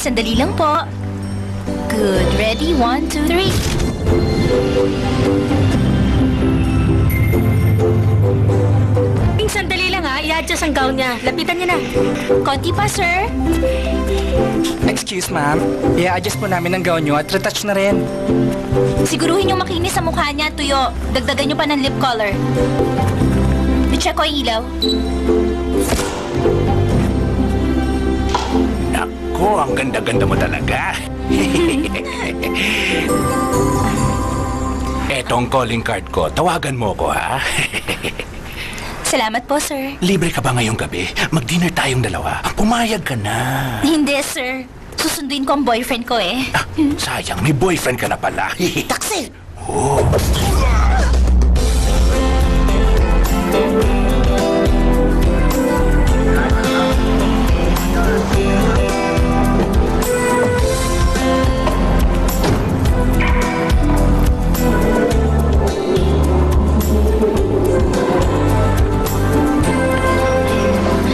sandali lang po. Good. Ready? 1, 2, 3. Ping, sandali lang ha. I-adjust ang gown niya. Lapitan niya na. Konti pa, sir. Excuse, ma'am. I-adjust po namin ang gown nyo at retouch na rin. Siguruhin yung makinis sa mukha niya, tuyo. Dagdagan niyo pa ng lip color. I-check ko yung ilaw. Nako, ang ganda-ganda mo talaga. Etong calling card ko. Tawagan mo ko, ha? Salamat po, sir. Libre ka ba ngayong gabi? Mag-dinner tayong dalawa. Pumayag ka na. Hindi, sir. Susunduin ko ang boyfriend ko eh. Ah, sayang, may boyfriend ka na pala. Taxi! Oh.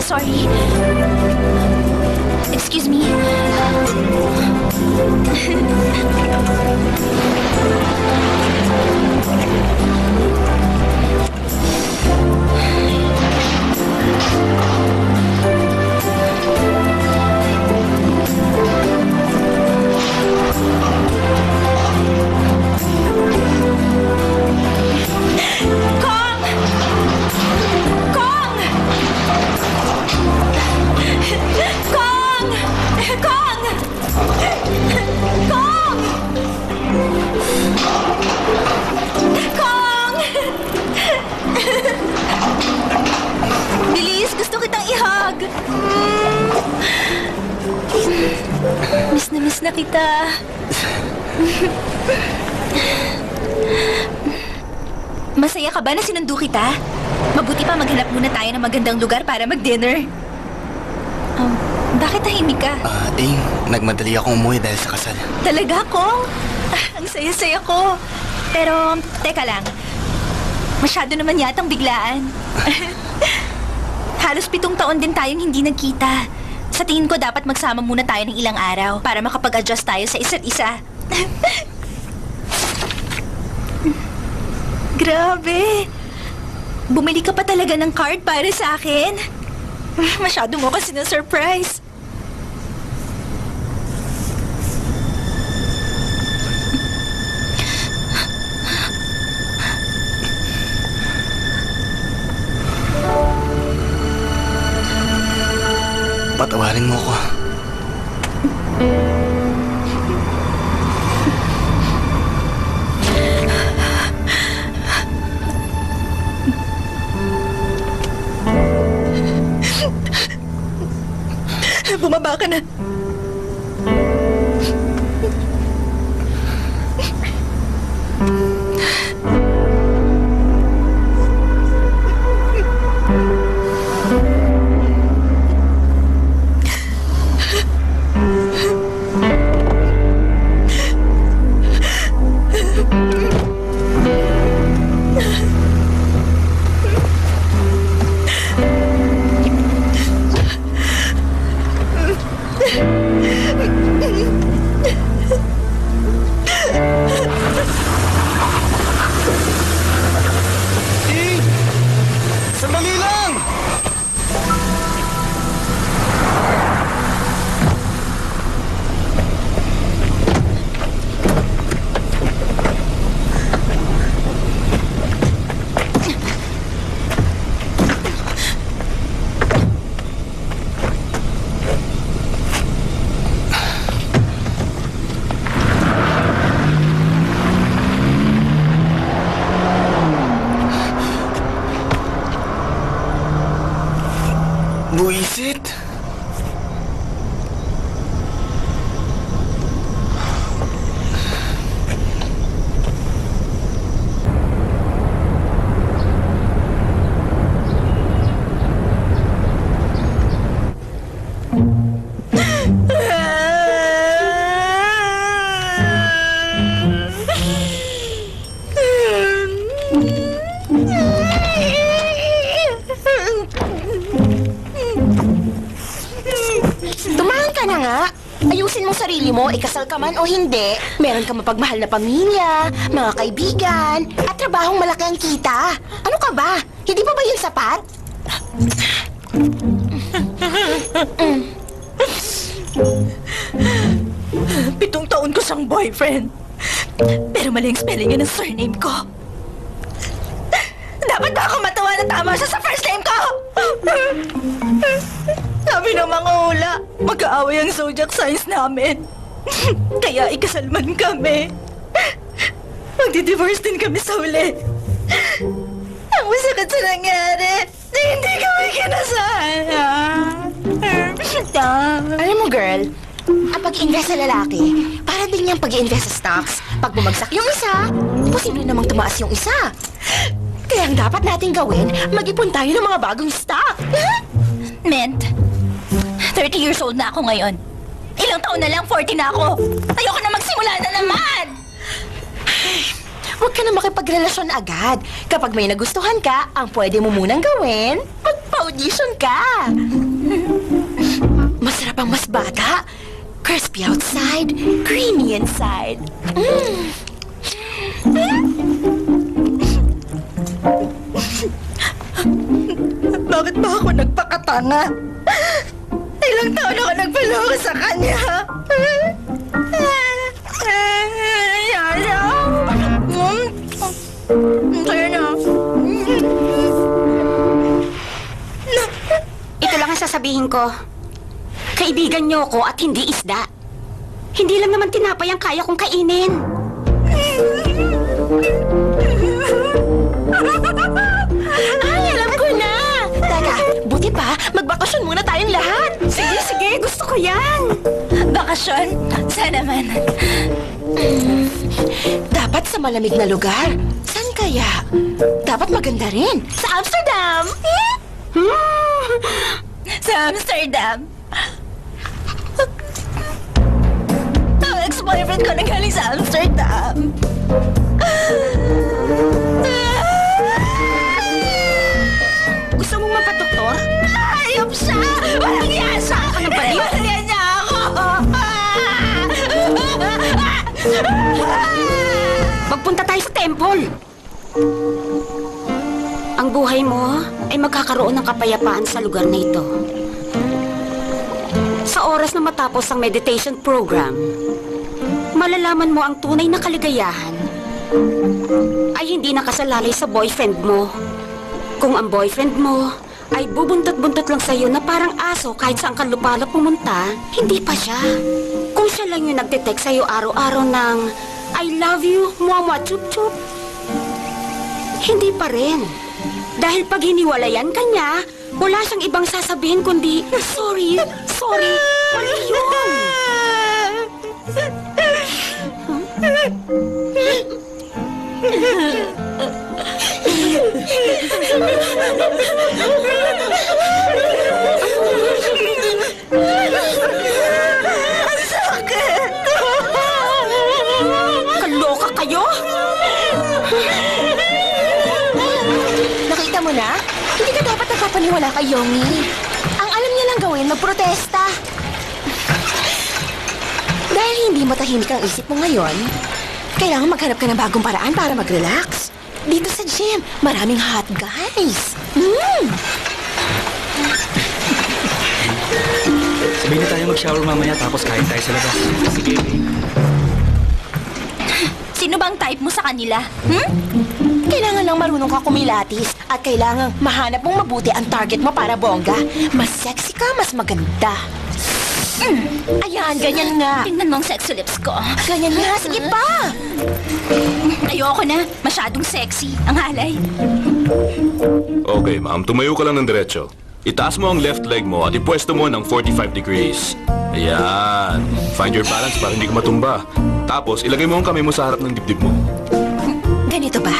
Sorry. Excuse me. Kong! Kong! Kong! Kong! Kong! Kong! Bilis, gusto kitang i-hug. Miss na kita. Masaya ka ba na sinundo kita? Mabuti pa maghanap muna tayo ng magandang lugar para mag-dinner. Bakit tahimik ka? Nagmadali akong umuwi dahil sa kasal. Talaga, Kong? Ang saya-saya ko. Pero, teka lang. Masyado naman yatang biglaan. Halos 7 taon din tayong hindi nagkita. Sa tingin ko dapat magsama muna tayo ng ilang araw para makapag-adjust tayo sa isa't isa. Grabe! Bumili ka pa talaga ng card para sa akin? Masyado mo kasi na-surprise. Patawarin mo ko. Bumaba ka na. Sandali lang! Buisit! mong sarili mo, ikasal ka man o hindi, meron ka mapagmahal na pamilya, mga kaibigan, at trabahong malaki ang kita. Ano ka ba? Hindi pa ba yun sapat? 7 taon ko siyang boyfriend. Pero mali ang spelling niya ng surname ko. Dapat ba ako matawa na tama siya sa first name ko? Sabi ng mga hula, mag-aaway ang zodiac signs namin. Kaya ikasal man kami. Magdi-divorce din kami sa huli. Ang masakit sa nangyari, na hindi kami kinasala. Alam mo, girl, ang pag-invest sa lalaki, para din yung pag-invest sa stocks. Pag bumagsak yung isa, posible namang tumaas yung isa. Kaya ang dapat natin gawin, mag-ipon tayo ng mga bagong stock. Ment, 30 years old na ako ngayon. Ilang taon na lang, 40 na ako. Ayoko na magsimula na naman. Huwag ka na makipagrelasyon agad. Kapag may nagustuhan ka, ang pwede mo munang gawin, magpa-audition ka. Masarap ang mas bata. Crispy outside, creamy inside. Bakit ba ako nagpakatanga? Ilang taon ako nagpaloko sa kanya. Yaya. Kaya na. Ito lang ang sasabihin ko. Kaibigan niyo ako at hindi isda. Hindi lang naman tinapay ang kaya kong kainin. Ay, alam ko na! Teka, buti pa, magbakasyon muna tayong lahat. Sige, gusto ko yan. Bakasyon? Sana man. Dapat sa malamig na lugar. Saan kaya? Dapat maganda rin. Sa Amsterdam! Sa Amsterdam. Ang ex-boyfriend ko nanggaling sa Amsterdam. Gusto mong magpa-doktor? Ayop siya! Walang yasa! Ano ba yun? Walang niya ako! Magpunta tayo sa temple. Ang buhay mo ay magkakaroon ng kapayapaan sa lugar na ito. Sa oras na matapos ang meditation program, malalaman mo ang tunay na kaligayahan ay hindi nakasalalay sa boyfriend mo. Kung ang boyfriend mo ay bubuntot-buntot lang sa'yo na parang aso kahit saan ka lupala pumunta, hindi pa siya. Kung siya lang yung nagte-text sa'yo araw-araw ng I love you, muamua chup-chup, hindi pa rin. Dahil pag hiniwalayan ka niya, wala siyang ibang sasabihin kundi, sorry, mali yun. Kaloka kayo? Nakita mo na? Hindi ka dapat nagpapaniwala kay Yongi. Ang alam niya lang gawin, magprotesta. Dahil hindi matahimik ang isip mo ngayon, kailangan maghanap ka ng bagong paraan para mag-relax. Dito sa gym, maraming hot guys. Sabihin na tayo mag-shower mamaya tapos kain tayo sa labas. Sige. Sino bang type mo sa kanila? Kailangan lang marunong ka kumilatis at kailangan mahanap mong mabuti ang target mo para bongga. Mas sexy ka, mas maganda. Ayan, ganyan nga. Tingnan mo ang sexy lips ko. Ganyan nga, sige pa. Ayoko na. Masyadong sexy. Ang halay. Okay, ma'am. Tumayo ka lang ng diretso. Itaas mo ang left leg mo at ipwesto mo ng 45 degrees. Ayan. Find your balance para hindi ka matumba. Tapos, ilagay mo ang kamay mo sa harap ng dibdib mo. Ganito ba?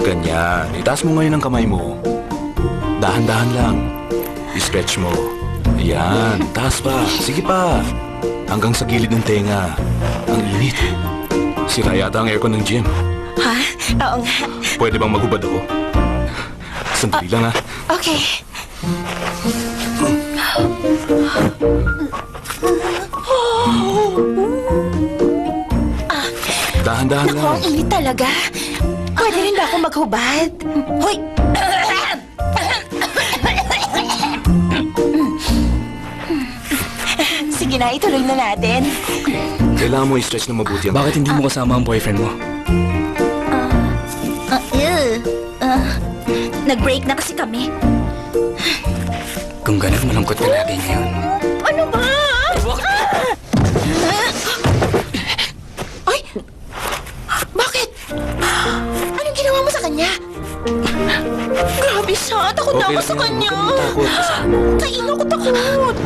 Ganyan. Itaas mo ngayon ang kamay mo. Dahan-dahan lang. I-stretch mo. Ayan. Taas pa. Sige pa. Hanggang sa gilid ng tenga. Ang init. Sira yata ang aircon ng gym. Ha? Oo nga. Pwede bang maghubad ako? Sandali lang, ha? Okay. Wow! Dahan-dahan Naku, lang. ang init talaga. Pwede rin ba ako maghubad? Hoy! Sige na, ituloy na natin. Kailangan mo i-stretch na mabuti ang... Bakit hindi mo kasama ang boyfriend mo? Nag-break na kasi kami. Kung ganun, malungkot ka lagi ngayon. Ano ba? Ay! Bakit? Anong ginawa mo sa kanya? Grabe siya. Takot na Okay ako lang sa yan. kanya. Huwag ka matakot. Kasama mo. Kaino ko takot.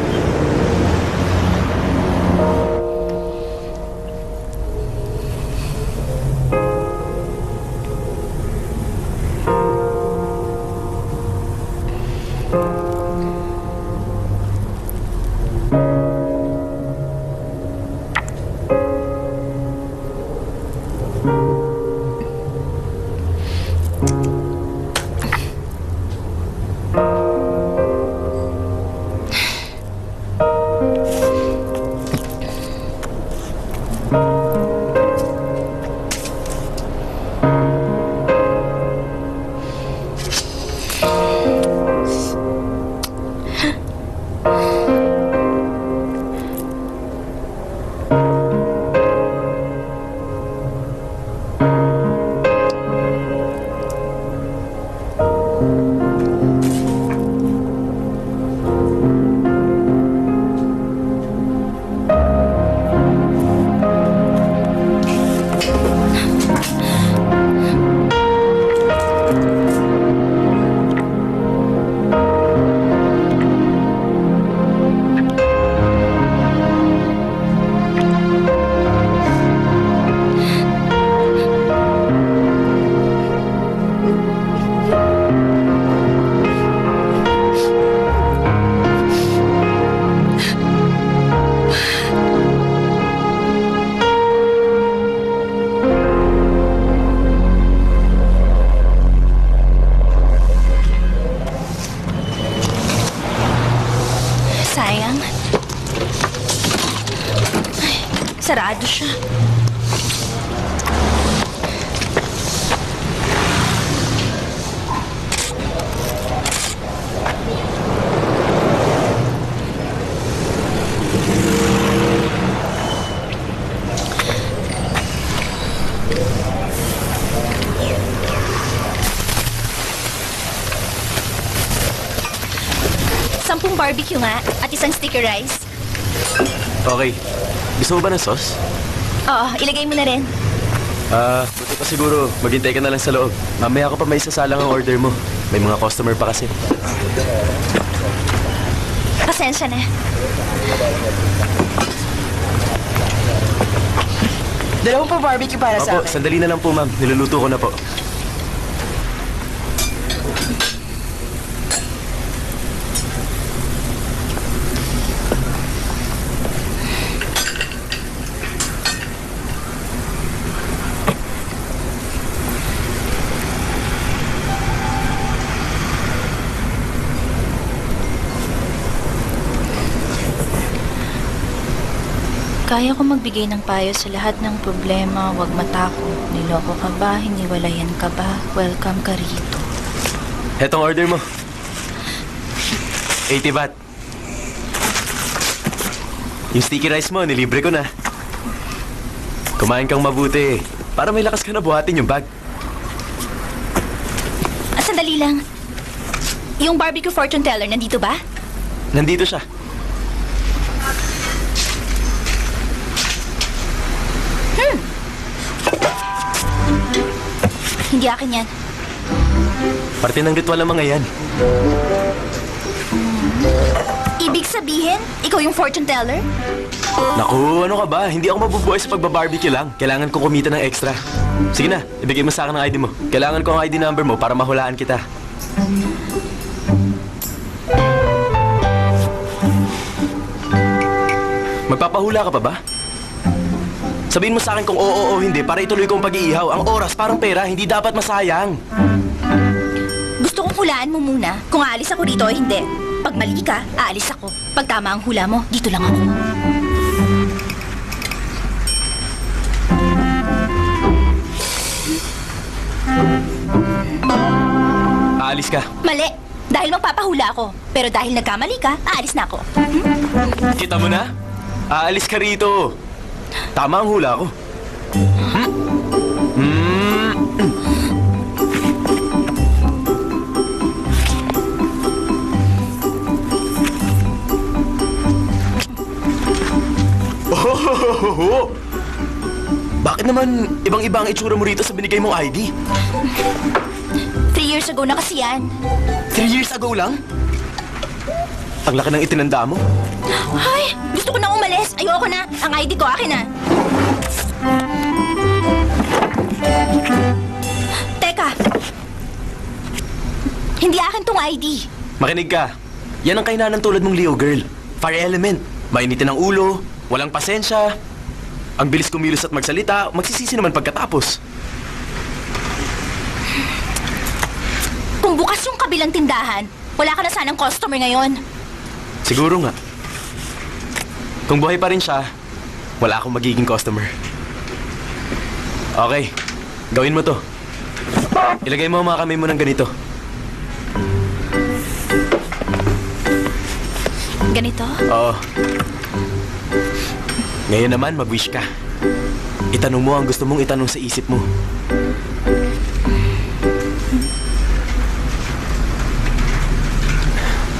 Sayang. Ay, sarado siya. Sampung barbecue nga at isang sticky rice. Okay. Gusto mo ba ng sauce? Oo, ilagay mo na rin. Buti pa siguro. Maghintay ka na lang sa loob. Mamaya ko pa may isasalang ang order mo. May mga customer pa kasi. Pasensya na. Dalawang pa barbecue para sa Opo, akin. sandali na lang po, ma'am. Niluluto ko na po. Kaya ko magbigay ng payo sa lahat ng problema. Huwag matakot. Niloko ka ba? Hiniwalayan ka ba? Welcome ka rito. Hetong order mo. 80 baht. Yung sticky rice mo, nilibre ko na. Kumain kang mabuti. Para may lakas ka na buhatin yung bag. Sandali lang. Yung barbecue fortune teller, nandito ba? Nandito siya. Hindi akin yan. Parte ng ritual ng mga yan. Ibig sabihin, ikaw yung fortune teller? Naku, ano ka ba? Hindi ako mabubuhay sa pagbabarbecue lang. Kailangan ko kumita ng extra. Sige na, ibigay mo sa akin ang ID mo. Kailangan ko ang ID number mo para mahulaan kita. Magpapahula ka pa ba? Sabihin mo sa akin kung oo o hindi para ituloy ko ang pag-iihaw. Ang oras parang pera, hindi dapat masayang. Gusto kong hulaan mo muna kung aalis ako dito o hindi. Pag mali ka, aalis ako. Pag tama ang hula mo, dito lang ako. aalis ka. Mali. Dahil magpapahula ako. Pero dahil nagkamali ka, aalis na ako. Kita mo na? Aalis ka rito. Tama ang hula ko. Oh! Bakit naman ibang-iba ang itsura mo rito sa binigay mong ID? 3 years ago na kasi yan. 3 years ago lang? Ang laki ng itinanda mo. Ay, gusto ko nang umalis. Ayoko na. Ang ID ko, akin na. Teka. Hindi akin tong ID. Makinig ka. Yan ang kainanan tulad mong Leo girl. Fire element. Mainitin ang ulo, walang pasensya. Ang bilis kumilos at magsalita, magsisisi naman pagkatapos. Kung bukas yung kabilang tindahan, wala ka na sanang customer ngayon. Siguro nga. Kung buhay pa rin siya, wala akong magiging customer. Okay, gawin mo to. Ilagay mo ang mga kamay mo ng ganito. Ganito? Oo. Ngayon naman, mag-wish ka. Itanong mo ang gusto mong itanong sa isip mo.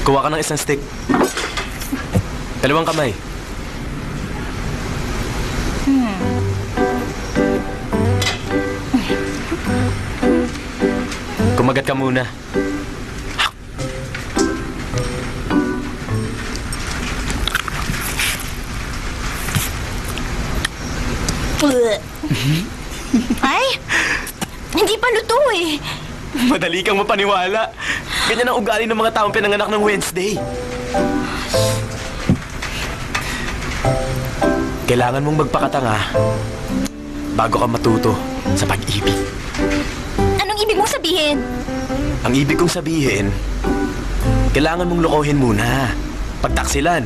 Kuha ka ng isang stick. Dalawang kamay. Kumagat ka muna. Ay, hindi pa luto eh. Madali kang mapaniwala. Ganyan ang ugali ng mga taong pinanganak ng Wednesday. Kailangan mong magpakatanga bago ka matuto sa pag-ibig. Anong ibig mong sabihin? Ang ibig kong sabihin, kailangan mong lokohin muna, pagtaksilan,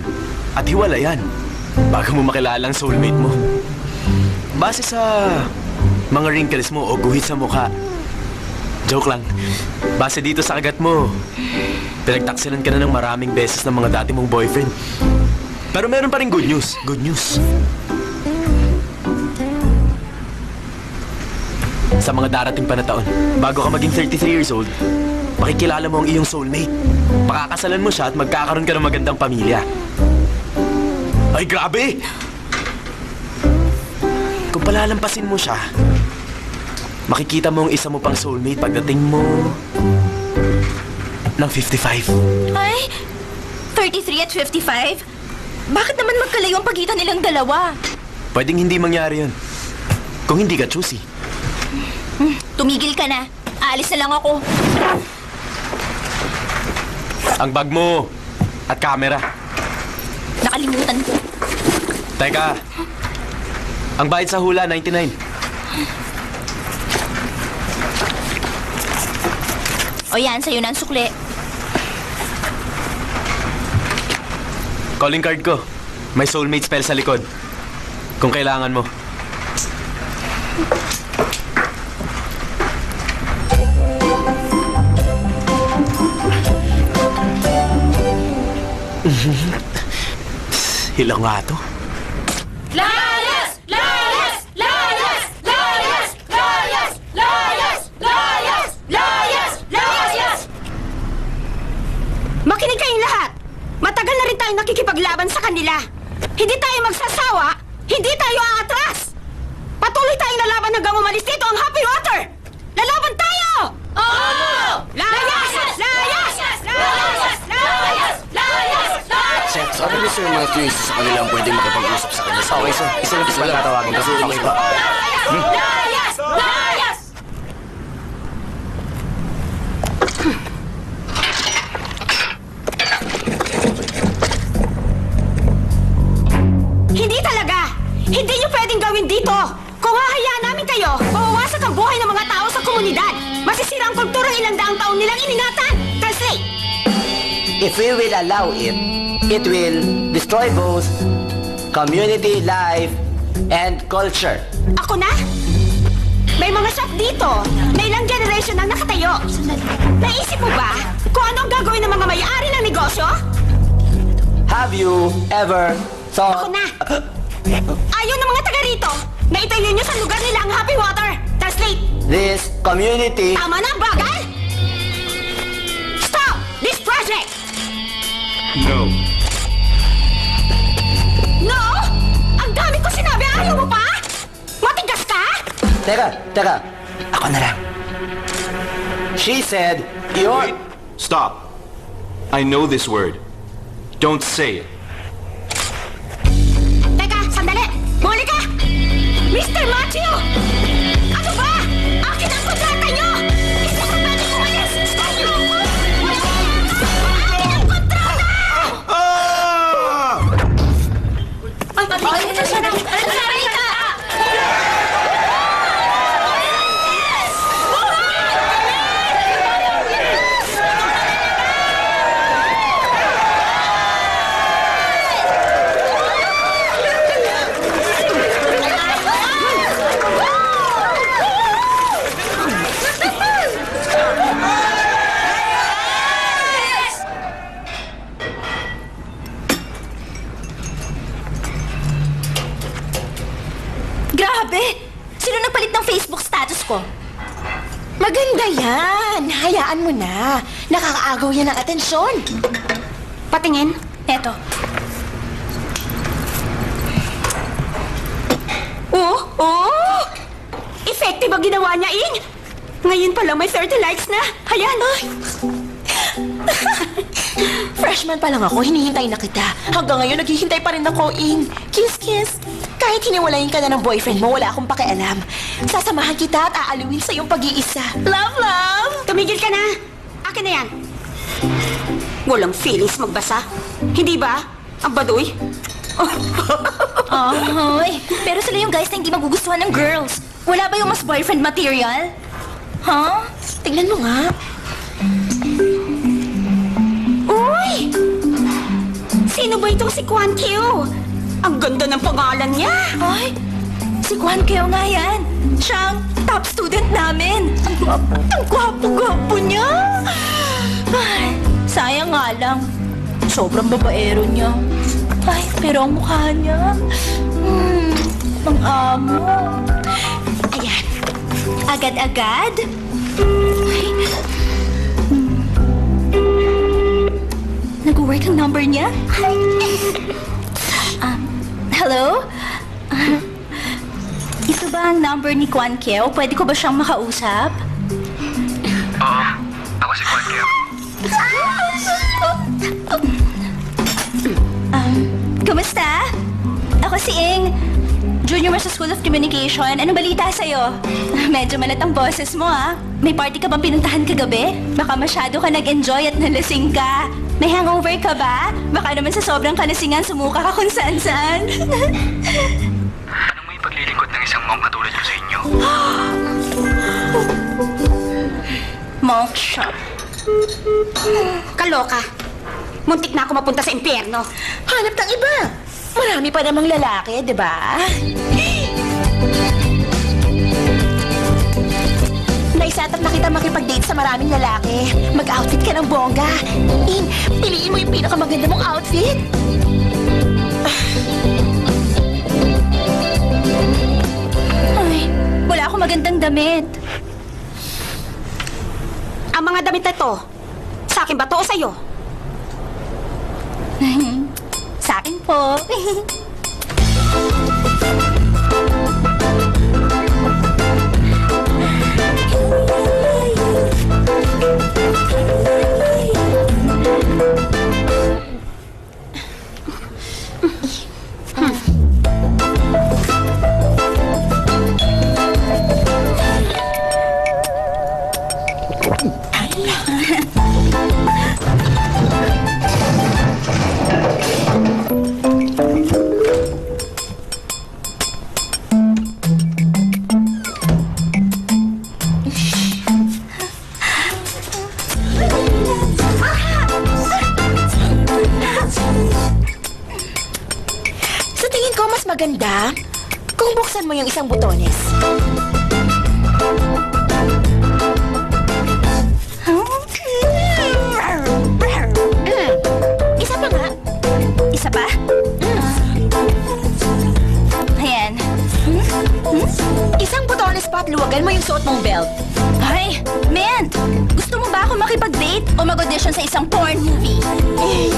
at hiwalayan bago mo makilala ang soulmate mo. Base sa mga wrinkles mo o guhit sa mukha. Joke lang. Base dito sa kagat mo, pinagtaksilan ka na ng maraming beses ng mga dati mong boyfriend. Pero meron pa rin good news. Good news. Sa mga darating pa na taon, bago ka maging 33 years old, makikilala mo ang iyong soulmate. Pakakasalan mo siya at magkakaroon ka ng magandang pamilya. Ay, grabe! Kung palalampasin mo siya, makikita mo ang isa mo pang soulmate pagdating mo ng 55. Ay, 33 at 55? Bakit naman magkalayo ang pagitan nilang dalawa? Pwedeng hindi mangyari yun. Kung hindi ka choosy. Tumigil ka na. Aalis na lang ako. Ang bag mo at camera. Nakalimutan ko. Teka, ang bayad sa hula, 99. O yan, sa'yo na ang sukli. Calling card ko. May soulmate spell sa likod. Kung kailangan mo. Hilang nga to. Layas! Layas! Layas! Layas! Layas! Layas! Layas! Layas! Layas! Makinig kayong lahat! Matagal na rin tayong nakikipaglaban sa kanila. Hindi tayo magsasawa, hindi tayo aatras. Patuloy tayong lalaban hanggang umalis dito ang Happy Water! Lalaban tayo! Oo! Layas! Layas! Layas! Layas! Layas! Sir, sabi ni Sir Matthews sa kanila ang pwedeng makipag-usap sa kanya. Okay, sir. Isa lang isa tatawagin ko. Okay po. Layas! Layas! Hindi talaga! Hindi niyo pwedeng gawin dito! Kung hahayaan namin kayo, mawawasak ang buhay ng mga tao sa komunidad. Masisira ang kulturang ilang daang taon nilang iningatan. Translate! If we will allow it, it will destroy both community life and culture. Ako na? May mga shop dito na ilang generation ang nakatayo. Naisip mo ba kung anong gagawin ng mga may-ari ng negosyo? Have you ever Ako thought... na! Ayaw ng mga taga rito na itayo nyo sa lugar nila ang Happy Water! Translate! This community... Tama na ang bagay! Stop this project! No. No! Ang dami ko sinabi! Ayaw mo pa? Matigas ka? Teka. Ako na lang. She said, you're... Stop. I know this word. Don't say it. Teka, sandali! Muli ka! Mr. Matthew! Ano ba? Akin ang kontrata nyo! Hindi ko pwede umalis! Akin ang kontrata! Ay, ano siya na? Grabe! Sino nagpalit ng Facebook status ko? Maganda yan. Hayaan mo na. Nakakaagaw yan ng atensyon. Patingin. Eto. Oh! Effective ang ginawa niya, Ing! Ngayon pa lang may 30 likes na. Ayan, ay! Freshman pa lang ako, hinihintay na kita. Hanggang ngayon, naghihintay pa rin ako, Ing. Kiss, kiss. Kahit hiniwalayin ka na ng boyfriend mo, wala akong pakialam. Sasamahan kita at aaluin sa iyong pag-iisa. Love, love! Tumigil ka na! Akin na yan. Walang feelings magbasa. Hindi ba? Ang baduy? Ahoy! Pero sila yung guys na hindi magugustuhan ng girls. Wala ba yung mas boyfriend material? Huh? Tingnan mo nga. Uy! Sino ba itong si Kwan Q? Ang ganda ng pangalan niya! Ay, si Kwan Keo nga yan. Siya ang top student namin. Ang gwapo-gwapo niya. Ay, sayang nga lang. Sobrang babaero niya. Ay, pero ang mukha niya, ang amo. Ayan. Agad-agad? Ay. Nag-work ang number niya? Ay. Hello? Ito ba ang number ni Kwan Keo? Pwede ko ba siyang makausap? Oo. Ako si Kwan Keo. Kumusta? Ako si Ing. Junior mo sa School of Communication. Anong balita sa'yo? Medyo malat ang boses mo, ah. May party ka bang pinuntahan kagabi? Baka masyado ka nag-enjoy at nalasing ka. May hangover ka ba? Baka naman sa sobrang kalasingan sumuka ka kung saan-saan. Anong may paglilingkod ng isang mong katulad ko sa inyo? Monk shop. Kaloka. Muntik na ako mapunta sa impyerno. Hanap ng iba. Marami pa namang lalaki, di ba? Naisatap na kita makipag-date sa maraming lalaki. Mag-outfit ka ng bongga. In, piliin mo yung pinakamaganda mong outfit. Ay, wala akong magandang damit. Ang mga damit na to, sa akin ba to o sa'yo? Sa akin po. Sa tingin ko, mas maganda kung buksan mo yung isang butones. mag-date o mag-audition sa isang porn movie? Ay.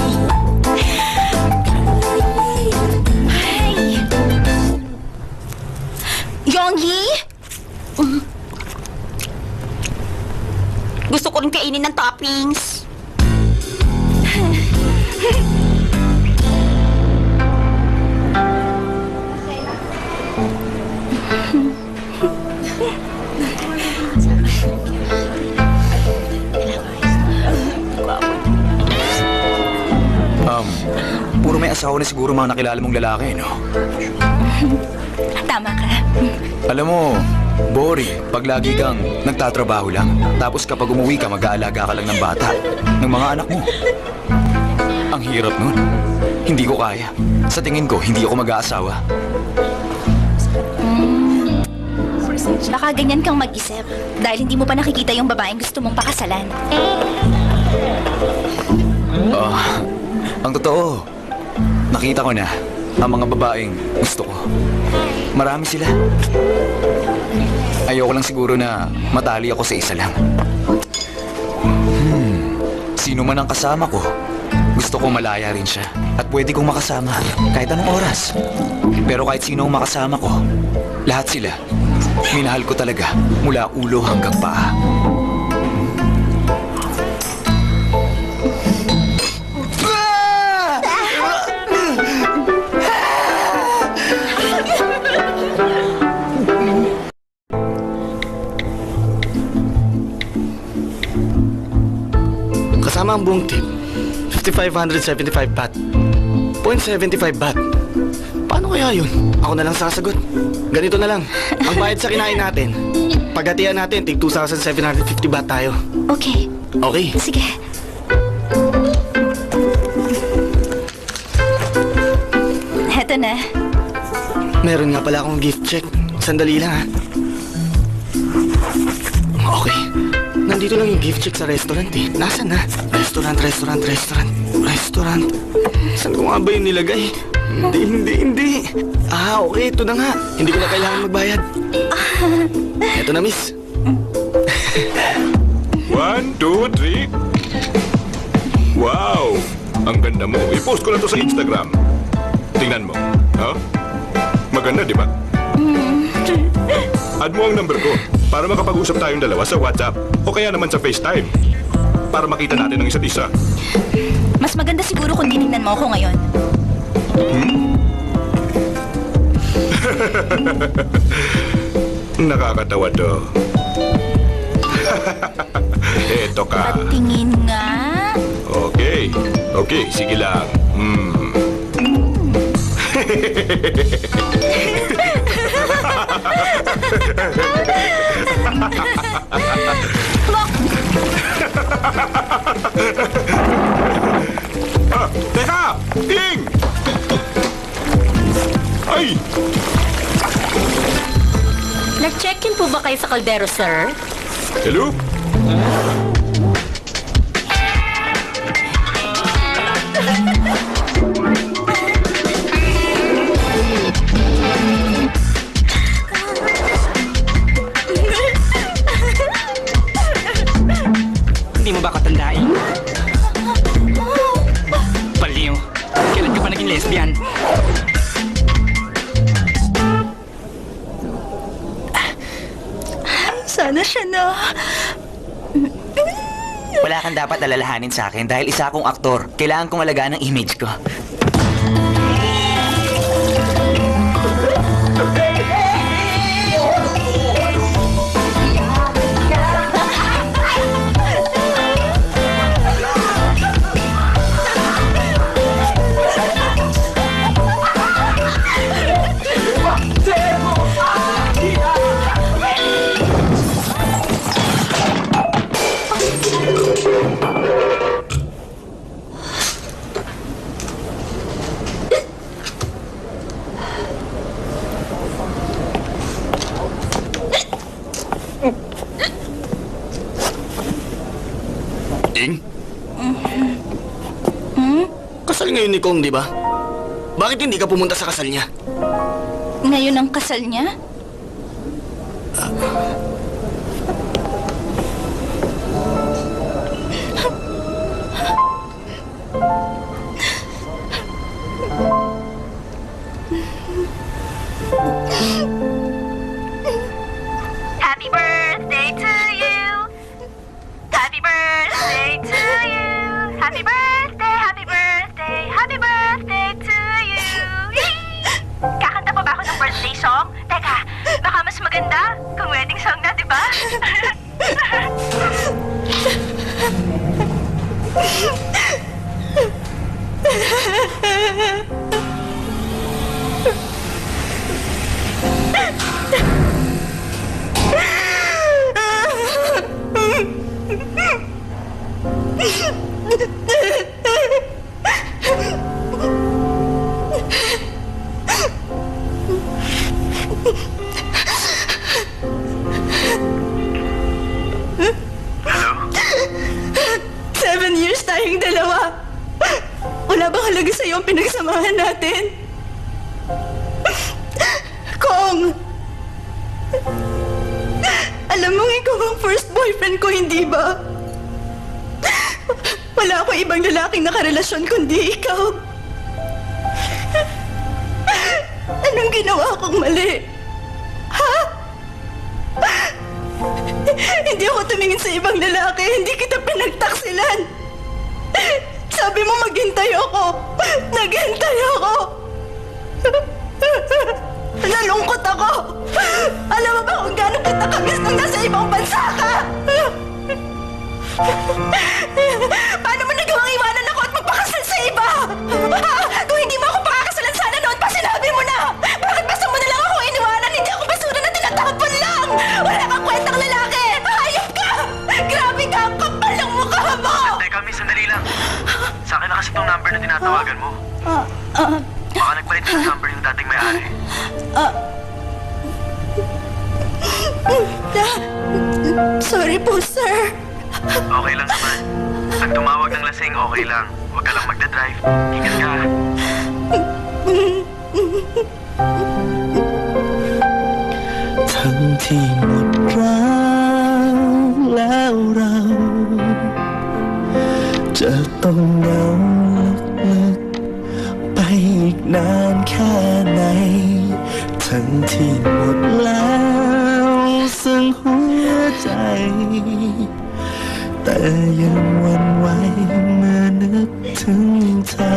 Yonggi? Gusto ko rin kainin ng toppings. Puro may asawa na siguro mga nakilala mong lalaki, no? Tama ka. Alam mo, boring pag lagi kang nagtatrabaho lang. Tapos kapag umuwi ka, mag-aalaga ka lang ng bata, ng mga anak mo. Ang hirap nun. Hindi ko kaya. Sa tingin ko, hindi ako mag-aasawa. Baka ganyan kang mag-isip dahil hindi mo pa nakikita yung babaeng gusto mong pakasalan. Ang totoo, nakita ko na ang mga babaeng gusto ko. Marami sila. Ayoko lang siguro na matali ako sa isa lang. Sino man ang kasama ko, gusto ko malaya rin siya. At pwede kong makasama kahit anong oras. Pero kahit sino ang makasama ko, lahat sila, minahal ko talaga mula ulo hanggang paa. Kasama ang buong team. 5,575 baht. 0.75 baht. Paano kaya yun? Ako na lang sasagot. Ganito na lang. Ang bayad sa kinain natin. Paghatian natin, tig 2,750 baht tayo. Okay. Okay. Sige. Heto na. Meron nga pala akong gift check. Sandali lang ha. Okay. Nandito lang yung gift check sa restaurant eh. Nasaan na? Restaurant. Saan ko nga ba yung nilagay? Hindi. Okay. Ito na nga. Hindi ko na kailangan magbayad. Ito na, miss. 1, 2, 3. Wow! Ang ganda mo. I-post ko na to sa Instagram. Tingnan mo. Ha? Maganda, di ba? Add mo ang number ko para makapag-usap tayong dalawa sa WhatsApp o kaya naman sa FaceTime para makita natin ang isa't isa. Mas maganda siguro kung tinignan mo ako ngayon. Nakakatawa to. Eto ka. Patingin nga. Okay, sige lang. Teka! Ting! Ay! Nag-check-in po ba kayo sa kaldero, sir? Hello? Hindi mo ba katandain? Baliw. Kailan ka pa naging lesbian? Sana siya na. Wala kang dapat alalahanin sa akin dahil isa akong aktor. Kailangan kong alagaan ang image ko. Ting? Kasal ngayon ni Kong, di ba? Bakit hindi ka pumunta sa kasal niya? Ngayon ang kasal niya? Happy birthday, happy birthday, happy birthday to you. Kakanta pa ba ako ng birthday song? Teka, baka mas maganda kung wedding song na, di ba? Seven years tayong dalawa. Wala bang halaga sa'yo ang pinagsamahan natin? Kong! Alam mong ikaw ang first boyfriend ko, hindi ba? Wala akong ibang lalaking nakarelasyon kundi ikaw. Anong ginawa kong mali? Ha? Hindi ako tumingin sa ibang lalaki. Hindi kita pinagtaksilan. Sabi mo maghintay ako. Naghintay ako. Nalungkot ako. Alam mo ba kung gaano kita kamis nung nasa ibang bansa ka? Paano mo nagawang iwanan ako at magpakasal sa iba? Kung hindi mo ako pakakasalan, sana noon pa sinabi mo na. Bakit basta mo na lang ako iniwanan? Hindi ako basura na tinatapon lang. Wala kang kwentang lalaki. Hayop ka! Grabe ka! Ang kapal ng mukha mo! Teka, miss, sandali lang. Sa akin na kasi itong number na tinatawagan mo. Baka nagpalit ng number yung dating may-ari. Sorry po, sir. Okay lang naman. Pag tumawag ng lasing, okay lang. Huwag ka lang magdadrive. Ingat ka.ทั้งที่หมดรักแล้วเราจะต้องเหงาลึกๆไปอีกนานแค่ไหนทั้งที่หมดแล้วซึ่งหัวใจแต่ยังหวั่นไหวเมื่อนึกถึงเธอ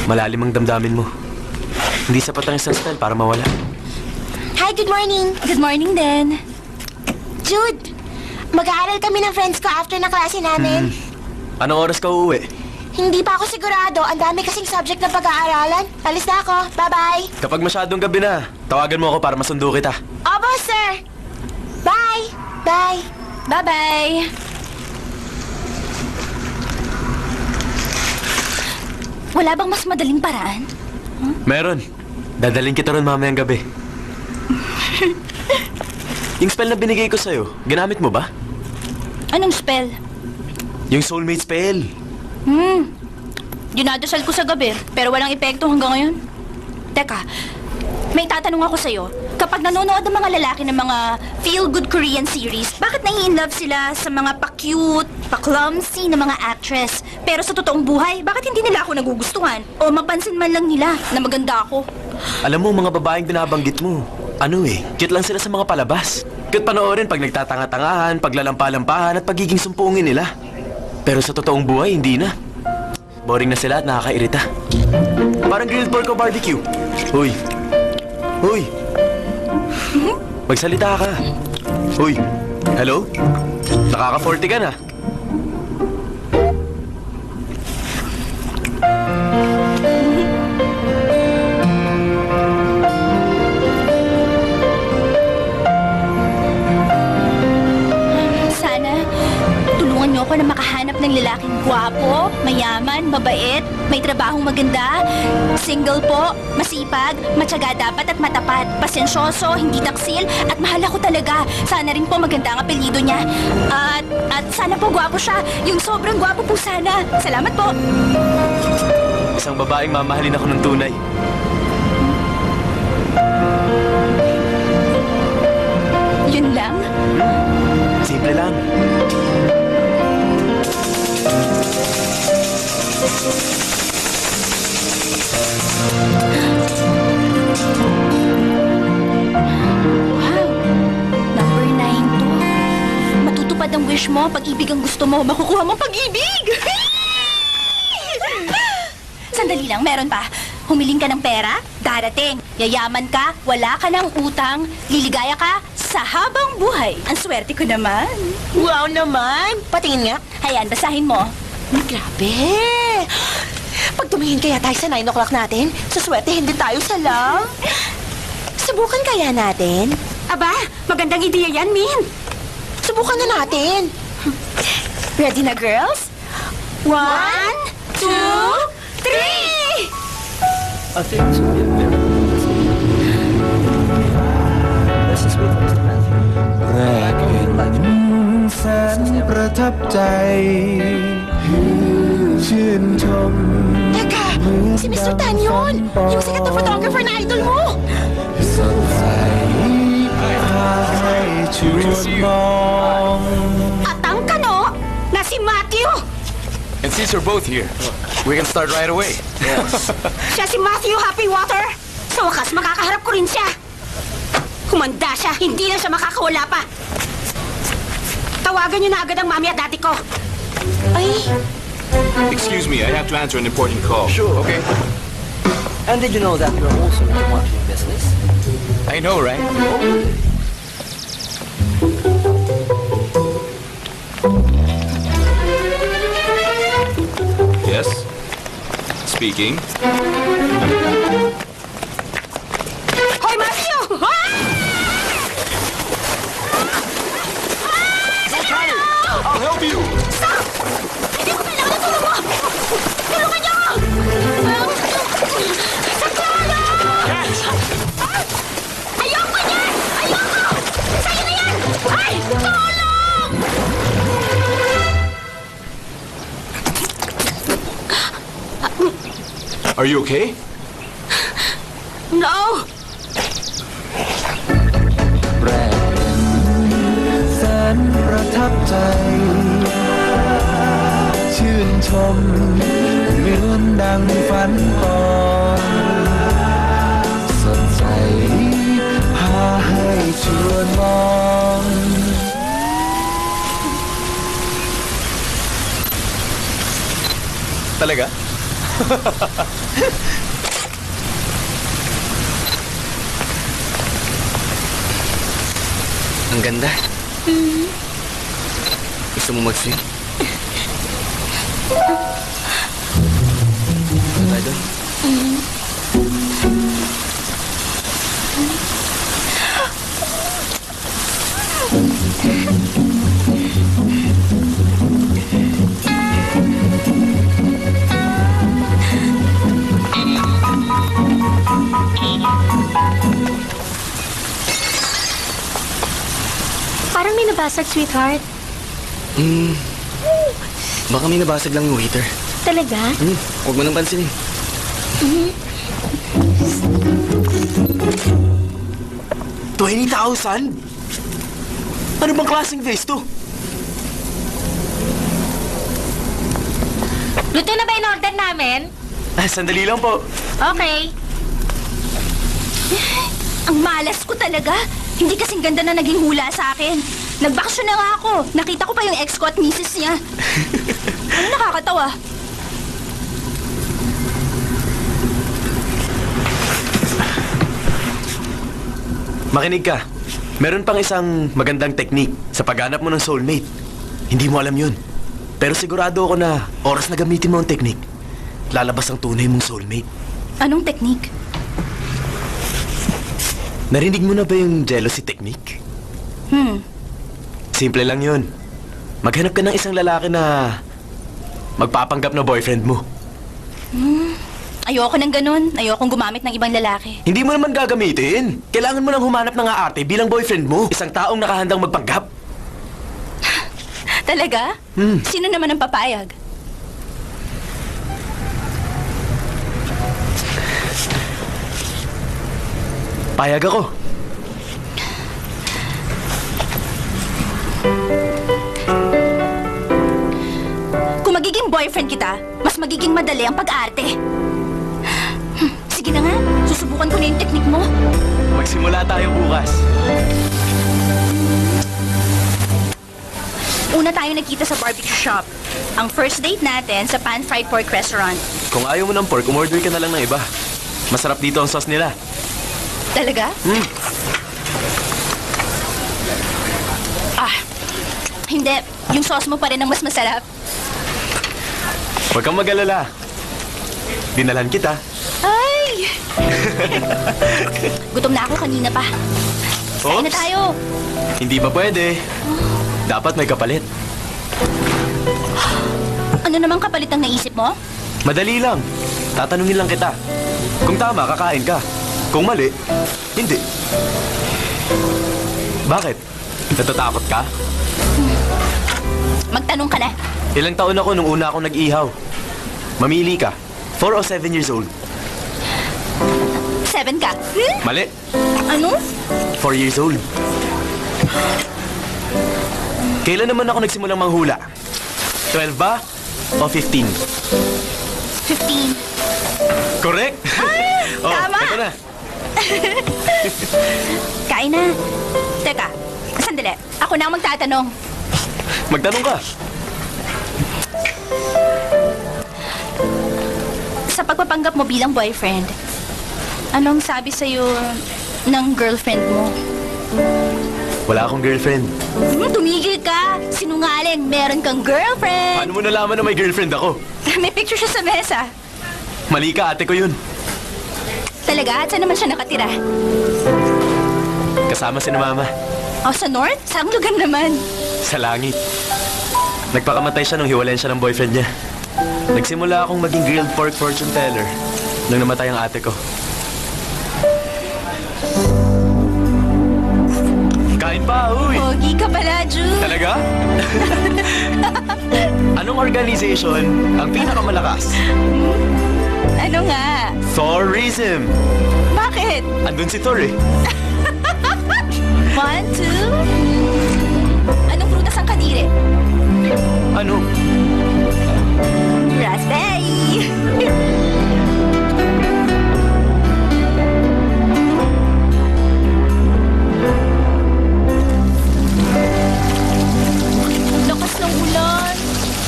Malalim ang damdamin mo. Hindi sapat ang isang style para mawala. Hi, good morning. Good morning din. Jude, mag-aaral kami ng friends ko after ng klase namin. Anong oras ka uuwi? Hindi pa ako sigurado. Ang dami kasing subject na pag-aaralan. Alis na ako. Bye-bye. Kapag masyadong gabi na, tawagan mo ako para masundo kita. Opo, sir. Bye. Bye. Bye-bye. Wala bang mas madaling paraan? Meron. Dadalhin kita ron mamayang gabi. Yung spell na binigay ko sa'yo, ginamit mo ba? Anong spell? Yung soulmate spell. Dinadasal ko sa gabi, pero walang epekto hanggang ngayon. Teka, may tatanong ako sa'yo. Kapag nanonood ng mga lalaki ng mga feel-good Korean series, bakit nai-inlove sila sa mga pa-cute, pa-clumsy na mga actress? Pero sa totoong buhay, bakit hindi nila ako nagugustuhan? O mapansin man lang nila na maganda ako? Alam mo, mga babaeng binabanggit mo, cute lang sila sa mga palabas. Cute panoorin pag nagtatanga-tangahan, paglalampa-lampahan at pagiging sumpungin nila. Pero sa totoong buhay, hindi na. Boring na sila at nakakairita. Parang grilled pork o barbecue. Hoy! Magsalita ka. Hoy! Hello? Nakaka-40 ka na. Sana, tulungan niyo ako na makahanap ng lalaki lalaking gwapo, mayaman, mabait, may trabahong maganda, single po, masipag, matyaga dapat at matapat, pasensyoso, hindi taksil, at mahal ako talaga. Sana rin po maganda ang apelyido niya. At sana po gwapo siya. Yung sobrang gwapo po sana. Salamat po. Isang babaeng mamahalin ako ng tunay. Yun lang? Simple lang. Wow! Number 9 to. Matutupad ang wish mo, pag-ibig ang gusto mo, makukuha mo pag-ibig! Sandali lang, meron pa. Humiling ka ng pera, darating. Yayaman ka, wala ka ng utang, liligaya ka sa habang buhay. Ang swerte ko naman. Wow naman! Patingin nga. Hayan, basahin mo. Grabe! Pag tumingin kaya tayo sa 9 o'clock natin, suswertehin din tayo sa lang. Subukan kaya natin? Aba, magandang ideya yan, Min. Subukan na natin. Ready na, girls? 1, 2, 3! I think this will be a very good Let's just wait for Mr. Matthew. แรกเห็นแสนประทับใจ ชื่นชม Teka, si Mr. Tan yun! Yung sikat na photographer na idol mo! สดใสพาให้ชวนมอง At ang kano na si Matthew. And since you're both here, we can start right away. Siya si Matthew Happy Water. Sa wakas, makakaharap ko rin siya. Humanda siya, hindi na siya makakawala pa. Tawagan niyo na agad ang mami at daddy ko. Ay, Excuse me, I have to answer an important call. Sure, okay. And did you know that you're also in the marketing business? I know, right? Yes? Speaking. Hoy, Matthew! I'll help you! Hindi ko kailangan ng tulong mo! Tulungan niyo ako! Santiago! Ayoko niyan! Ayoko! Sa'yo na yan! Ay! Tulong! Are you okay? No! แรกเห็นแสนประทับใจ ชื่นชมเหมือนดังฝันปองสดใสพาให้ชวนมอง Talaga? Ang ganda. Gusto mo mag-sing? Ano tayo doon? Parang may nabasag, sweetheart. Baka may nabasag lang yung waiter. Talaga? Huwag mo nang pansinin. $20,000? Ano bang klaseng vase to? Luto na ba in order namin? Sandali lang po. Okay. Ang malas ko talaga. Hindi kasing ganda na naging hula sa akin. Nagbakasyon na nga ako. Nakita ko pa yung ex ko at misis niya. Ano nakakatawa? Makinig ka. Meron pang isang magandang technique sa paghanap mo ng soulmate. Hindi mo alam yun. Pero sigurado ako na oras na gamitin mo ang technique, lalabas ang tunay mong soulmate. Anong technique? Narinig mo na ba yung jealousy technique? Simple lang yun. Maghanap ka ng isang lalaki na magpapanggap na boyfriend mo. Ayoko ng ganun. Ayokong gumamit ng ibang lalaki. Hindi mo naman gagamitin. Kailangan mo nang humanap ng aarte bilang boyfriend mo. Isang taong nakahandang magpanggap. Talaga? Sino naman ang papayag? Payag ako. Kung magiging boyfriend kita, mas magiging madali ang pag-arte. Sige na nga, susubukan ko na yung technique mo. Magsimula tayo bukas. Una tayo nagkita sa barbecue shop. Ang first date natin sa pan-fried pork restaurant. Kung ayaw mo ng pork, umorder ka na lang ng iba. Masarap dito ang sauce nila. Talaga? Hindi. Yung sauce mo pa rin ang mas masarap. Huwag kang mag-alala. Dinalan kita. Ay! Gutom na ako kanina pa. Kain na Oops. tayo. Hindi ba pwede? Dapat may kapalit. Ano namang kapalit ang naisip mo? Madali lang. Tatanungin lang kita. Kung tama, kakain ka. Kung mali, hindi. Bakit? Natatakot ka? Magtanong ka na. Ilang taon ako nung una akong nag-ihaw. Mamili ka. 4 o 7 years old. 7 ka. Mali. Ano? 4 years old. Kailan naman ako nagsimulang manghula? 12 ba? O 15? 15. Correct? tama. Ito na. Kain na. Teka, sandali. Ako na ang magtatanong. Magtanong ka. Sa pagpapanggap mo bilang boyfriend, anong sabi sa'yo ng girlfriend mo? Wala akong girlfriend. Tumigil ka! Sinungaling, meron kang girlfriend! Paano mo nalaman na may girlfriend ako? May picture siya sa mesa. Mali ka, ate ko yun. Talaga? At saan naman siya nakatira? Kasama si na mama. O, sa north? Saang lugar naman? Sa langit. Nagpakamatay siya nung hiwalayan siya ng boyfriend niya. Nagsimula akong maging grilled pork fortune teller nung namatay ang ate ko. Kain pa, uy! Pogi ka pala, Jude. Talaga? Anong organization ang pinakamalakas? Ano nga? Thorism! Bakit? Andun si Thor eh. 1, 2... Anong prutas ang kadiri? Ano? Raspberry! Lakas ng ulan.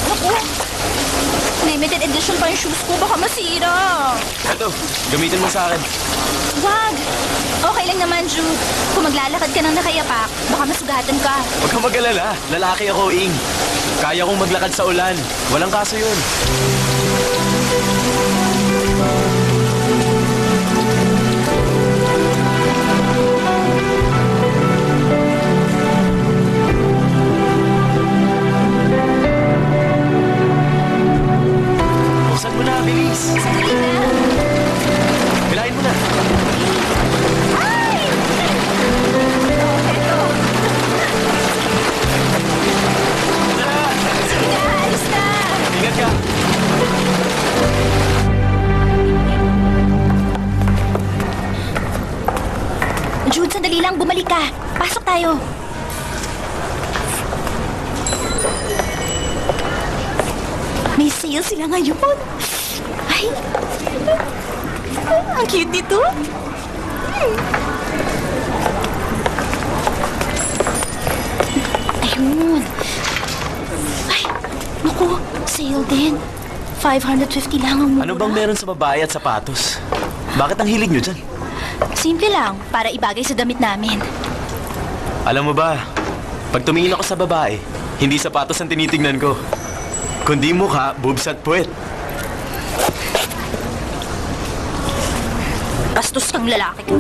Naku! Limited edition pa yung shoes ko. Baka masira. Ito, gamitin mo sa akin. Wag! Okay lang naman, Jude. Kung maglalakad ka ng nakayapak, baka masugatan ka. Huwag kang mag-alala. Lalaki ako, Ing. Kaya kong maglakad sa ulan. Walang kaso yun. Buksan mo na, bilis. Sandali na. Bilahin mo na. Ay! Eto. Sige na, alis na. Ingat ka. Jude, sandali lang. Bumalik ka. Pasok tayo. May sale sila ngayon. Ay! Ang cute dito. Ayun. Ay! Naku, sale din. 550 lang ang mura. Ano bang meron sa babae at sapatos? Bakit ang hilig nyo dyan? Simple lang, para ibagay sa damit namin. Alam mo ba, pag tumingin ako sa babae, hindi sapatos ang tinitingnan ko. Kundi mukha, boobs at puwet. Bastos kang lalaki ka.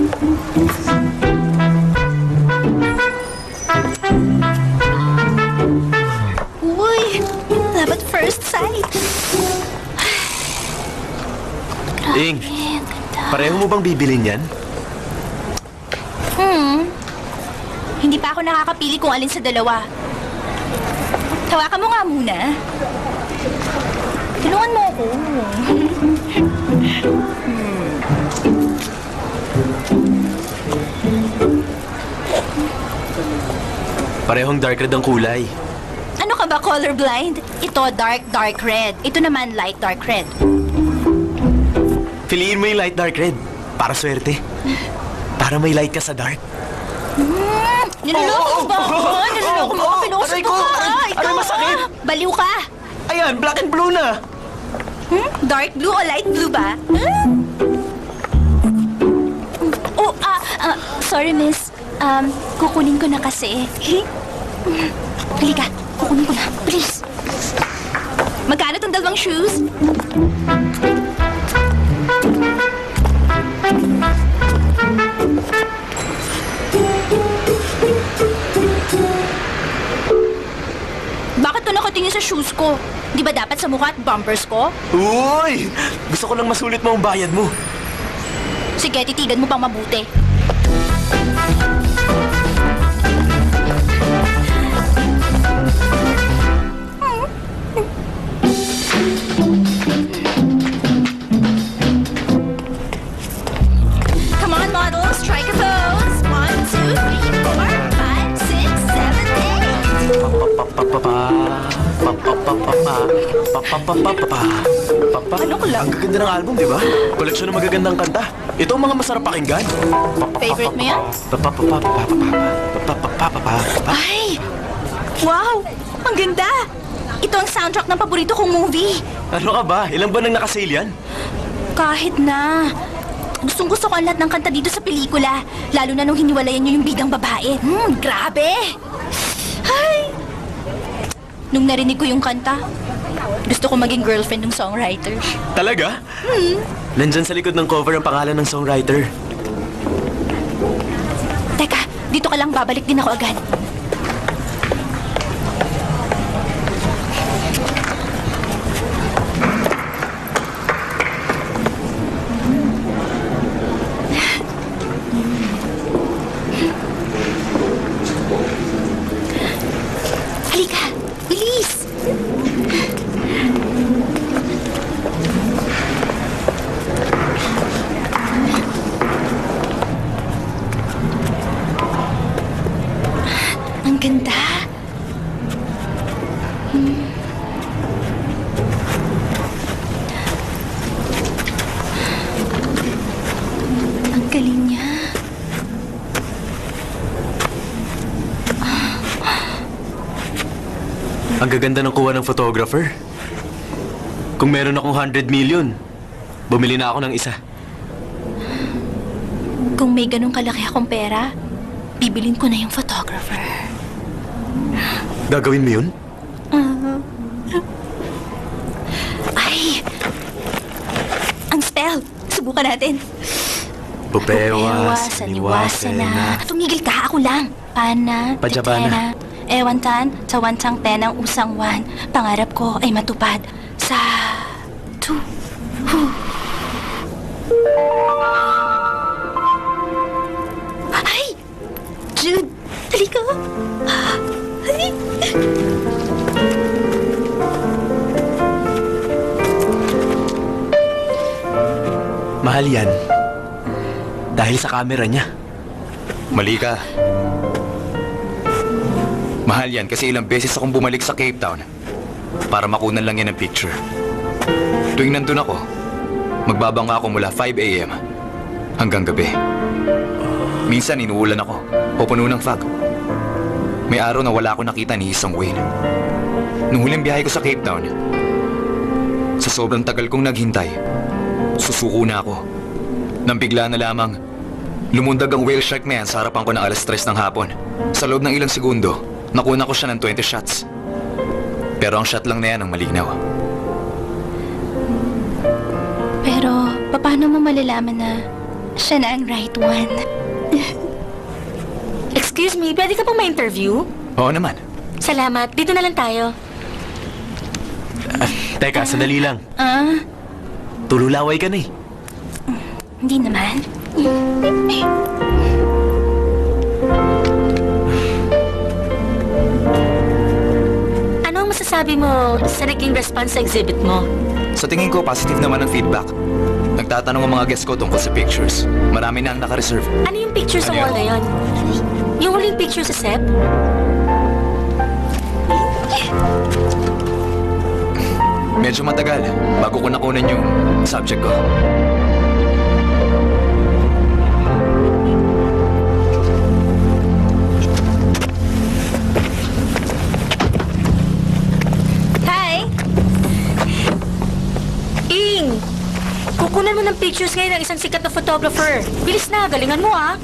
Uy, dapat first sight. Ing, pareho mo bang bibilin yan? Hindi pa ako nakakapili kung alin sa dalawa. Hawakan mo nga muna. Tulungan mo ako. Parehong dark red ang kulay. Ano ka ba, colorblind? Ito, dark red. Ito naman, light dark red. Piliin mo yung light dark red. Para swerte. Para may light ka sa dark. Niloloko mo ba ako? Niloloko mo ako? Pinuusap Aray mo ko! ka! Aray masakit! Baliw ka! Ayan, black and blue na! Dark blue o light blue ba? Oh, sorry miss. Kukunin ko na kasi. Halika, kukunin ko na. Please. Magkano tong dalawang shoes? Bakit to nakatingin sa shoes ko? Di ba dapat sa mukha at bumpers ko? Uy! Gusto ko lang masulit mo ang bayad mo. Sige, titigan mo pang mabuti. Come on, models, strike a pose. 1, 2, 3, 4, 5, 6, 7, 8. Ano ko lang? Ang gaganda ng album, di ba? Koleksyon ng magagandang kanta. Ito ang mga masarap pakinggan. Favorite mo yan? Ay! Wow! Ang ganda! Ito ang soundtrack ng paborito kong movie. Ano ka ba? Ilang ba nang nakasale yan? Kahit na. Gustong-gusto ko ang lahat ng kanta dito sa pelikula. Lalo na nung hiniwalayan niyo yung bidang babae. Grabe! Ay! Nung narinig ko yung kanta, gusto ko maging girlfriend ng songwriter. Talaga? Nandyan sa likod ng cover ang pangalan ng songwriter. Teka, dito ka lang, babalik din ako agad. Halika, bilis! Ang ganda. Ang galing niya. Ang gaganda ng kuha ng photographer. Kung meron akong 100 million, bumili na ako ng isa. Kung may ganong kalaki akong pera, bibilin ko na yung photographer. Gagawin mo yun? Ay! Ang spell! Subukan natin. Pupewa, saniwasena. Tumigil ka, ako lang. Pana, Pajabana. tetena, ewantan, cawantang tenang usangwan. Pangarap ko ay matupad. Sa... Tu... Hu... Ay! Jude! Halika! Ay! Mahal yan. Dahil sa camera niya. Mali ka. Mahal yan kasi ilang beses akong bumalik sa Cape Town para makunan lang yan ng picture. Tuwing nandun ako, magbabanga ako mula 5 a.m. hanggang gabi. Minsan inuulan ako o puno ng fog. May araw na wala ako nakita ni Isang Wayne. Nung huling biyahe ko sa Cape Town, sa sobrang tagal kong naghintay, susuko na ako. Nang bigla na lamang, lumundag ang whale shark na yan sa harapan ko ng alas 3 ng hapon. Sa loob ng ilang segundo, nakuna ko siya ng 20 shots. Pero ang shot lang na yan ang malinaw. Pero, paano mo malalaman na siya na ang right one? Excuse me, pwede ka pong ma-interview? Oo naman. Salamat. Dito na lang tayo. Teka, sandali lang. Tululaway ka na eh. Hindi naman. Ano ang masasabi mo sa naging response sa exhibit mo? Sa tingin ko, positive naman ang feedback. Nagtatanong ang mga guests ko tungkol sa pictures. Marami na ang naka-reserve. Ano yung picture sa Ano wall na yun? Yung huling picture sa set? Medyo matagal bago ko nakunan yung subject ko. Hi! Ing! Kukunan mo ng pictures ngayon ng isang sikat na photographer. Bilis na, galingan mo ah.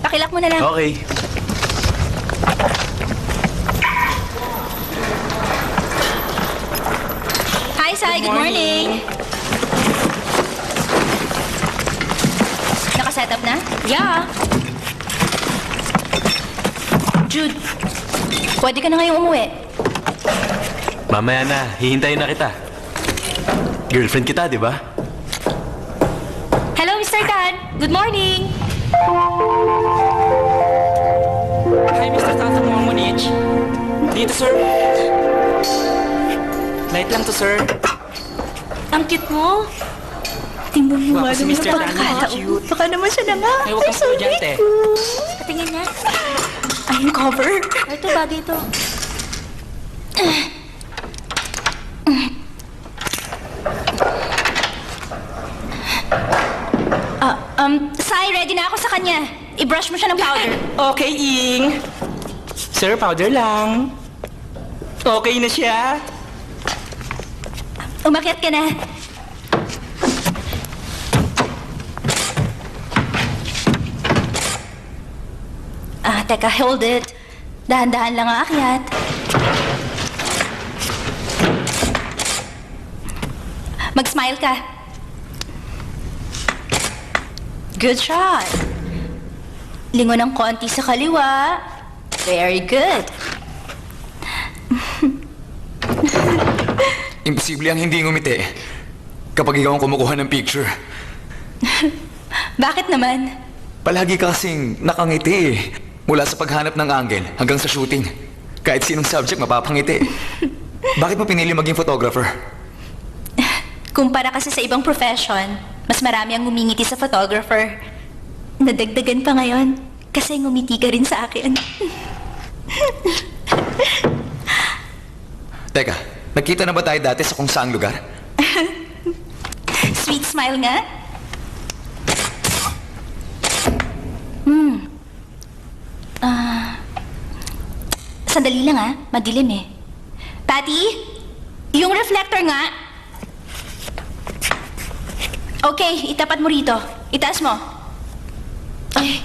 Pakilak mo na lang. Okay. Hi, Sai. Good morning. Nakaset up na? Yeah. Jude, pwede ka na ngayong umuwi. Mamaya na, hihintayin na kita. Girlfriend kita, di ba? Hello, Mr. Tan. Good morning. Hi, Mr. Tata Monich. Dito, sir. Light lang to, sir. Ang cute mo. Tingnan mo Wow, nga si naman Mr. ang Tan, pagkakataon. cute. Baka naman siya na nga. Ay, huwag kang estudyante. Patingin niya. Ay, yung cover. Ito, bagay ito. Sai, ready na ako sa kanya. I-brush mo siya ng powder. Okay, Ing. Sir, powder lang. Okay na siya. Umakyat ka na. Teka, hold it. Dahan-dahan lang ang akyat. Mag-smile ka. Good shot. Lingon ng konti sa kaliwa. Very good. Imposible ang hindi ngumiti kapag ikaw ang kumukuha ng picture. Bakit naman? Palagi ka kasing nakangiti eh. Mula sa paghanap ng angle hanggang sa shooting. Kahit sinong subject mapapangiti. Bakit mo pinili maging photographer? Kumpara kasi sa ibang profession, mas marami ang ngumingiti sa photographer. Nadagdagan pa ngayon kasi ngumiti ka rin sa akin. Teka, nagkita na ba tayo dati sa kung saang lugar? Sweet smile nga. Sandali lang madilim eh. Patty, yung reflector nga. Okay, itapat mo rito. Itaas mo. Ay.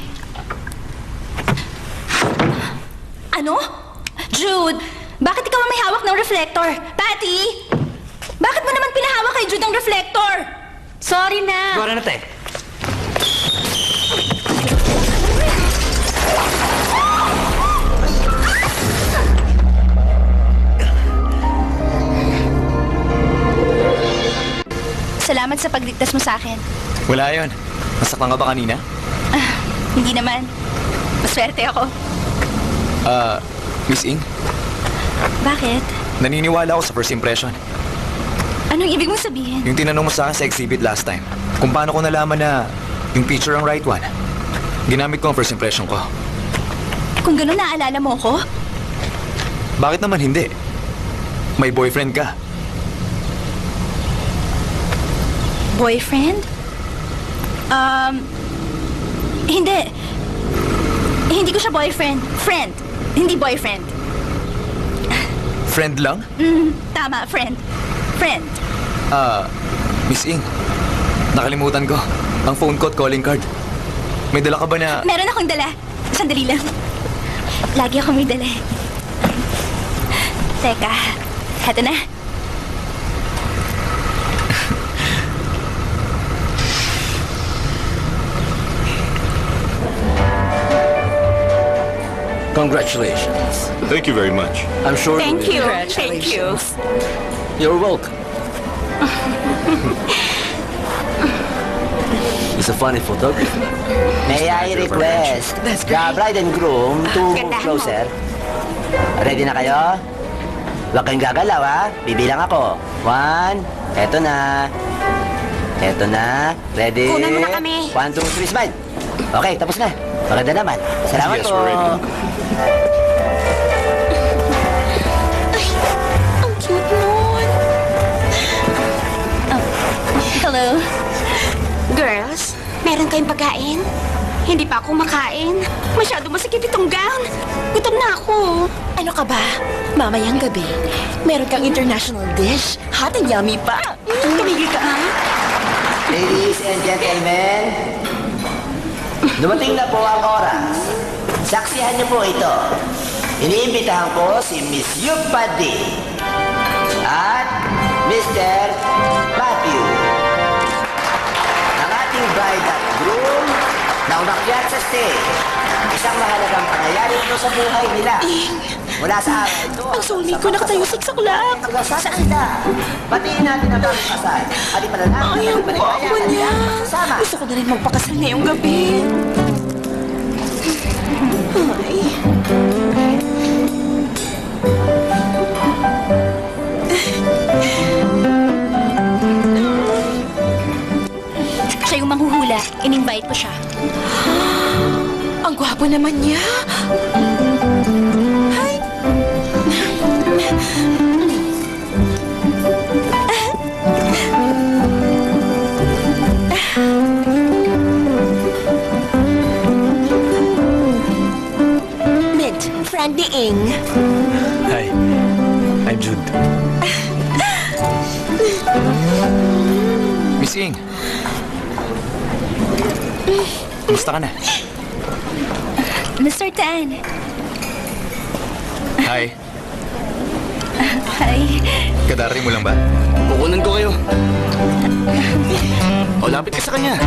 Ano? Jude, bakit ikaw ang may hawak ng reflector? Patty, bakit mo naman pinahawak kay Jude ang reflector? Sorry na. Gora na, te. Salamat sa pagligtas mo sa akin. Wala yon. Nasaktan ka ba kanina? Hindi naman. Maswerte ako. Miss Ing, Bakit? naniniwala ako sa first impression. Anong ibig mong sabihin? Yung tinanong mo sa akin sa exhibit last time, kung paano ko nalaman na yung picture ang right one. Ginamit ko ang first impression ko. Kung gano'n naalala mo ko? Bakit naman hindi? May boyfriend ka. Boyfriend? Hindi. Hindi ko siya boyfriend. Friend. Hindi boyfriend. Friend lang? Tama, friend. Friend. Miss Ing, nakalimutan ko. Ang phone ko at calling card. May dala ka ba na... Meron akong dala. Sandali lang. Lagi ako may dala. Teka, heto na. Congratulations. Thank you very much. I'm sure Thank you. You're welcome. He's a funny photographer. May I request the bride and groom to move closer? Ready na kayo? Huwag kayong gagalaw, ha? Bibilang ako. 1, eto na. Eto na. Ready? Kunan mo na kami. 1, 2, 3, smile. Okay, tapos na. Maganda naman. Salamat Yes, po. we're ready. Ang cute nun. Hello? Girls, meron kayong pagkain? Hindi pa ako makain. Masyado masakit itong gown. Gutom na ako. Ano ka ba? Mamayang gabi, meron kang international dish. Hot and yummy pa. Tumigil ka, ha? Ladies and gentlemen, dumating na po ang oras. Saksihan niyo po ito. Iniimbitahan ko si Miss Yupadi at Mr. Matthew. Ang ating bride at groom na umakyat sa stage. Isang mahalagang pangyayari ito sa buhay nila. Mula sa araw ito. Ang soulmate ko nakatayo 6 o'clock. Saan sila? Batiin natin ang bagong kasal. At ipanalangin Ay, ang guwapo niya. Kasama. Gusto ko na rin magpakasal ngayong gabi. Ay. Siya yung manghuhula. In-invite ko siya. Ang gwapo naman niya. Ay. Meet, friend ni Ing. Hi. I'm Jude. Miss Ing. Kumusta ka na? Mr. Tan. Hi. Hi. Kadari mo lang ba? Kukunan ko kayo. O, lapit ka sa kanya.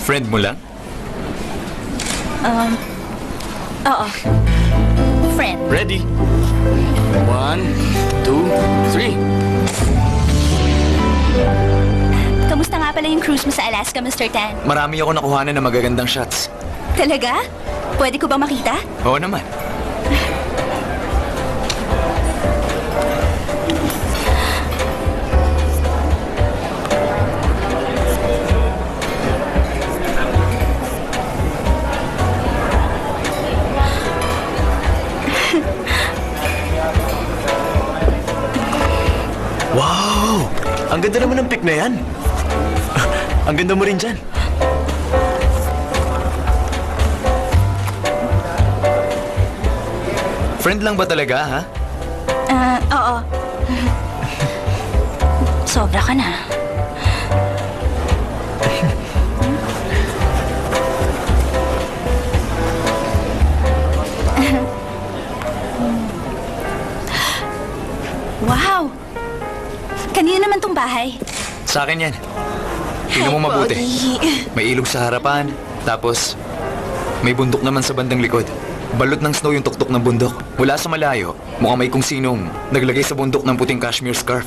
Friend mo lang? Oo. Friend. Ready? 1, 2, 3. Kamusta nga pala yung cruise mo sa Alaska, Mr. Tan? Marami ako nakuhanan ng magagandang shots. Talaga? Pwede ko ba makita? Oo naman. Wow! Ang ganda naman ng pic na yan. Ang ganda mo rin dyan. Friend lang ba talaga, ha? Oo. Sobra ka na. Wow! Kanina naman tong bahay. Sa akin yan. Tingnan mo mabuti. May ilog sa harapan, tapos may bundok naman sa bandang likod. Balot ng snow yung tuktok ng bundok. Mula sa malayo, mukhang may kung sinong naglagay sa bundok ng puting cashmere scarf.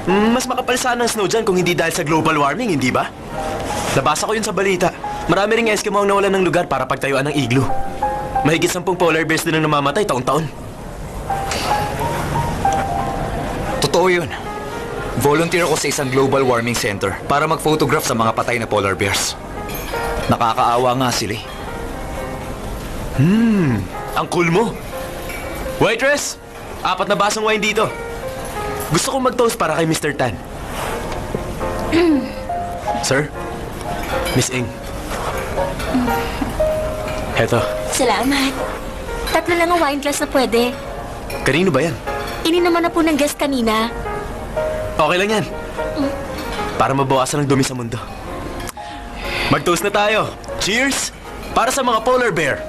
Mas makapal sana ang snow dyan kung hindi dahil sa global warming, hindi ba? Nabasa ko yun sa balita. Marami ring Eskimo ang nawalan ng lugar para pagtayuan ng igloo. Mahigit 10 polar bears din ang namamatay taon-taon. Totoo yun. Volunteer ako sa isang global warming center para mag-photograph sa mga patay na polar bears. Nakakaawa nga sila. Ang cool mo. Waitress! 4 na basong wine dito. Gusto kong mag-toast para kay Mr. Tan. Sir? Miss Ing. Heto, Salamat. 3 lang ang wine glass na pwede. kanino ba yan? Ininom na po ng guest kanina. Okay lang yan. Para mabawasan ang dumi sa mundo. Mag-toast na tayo. Cheers! Para sa mga polar bear.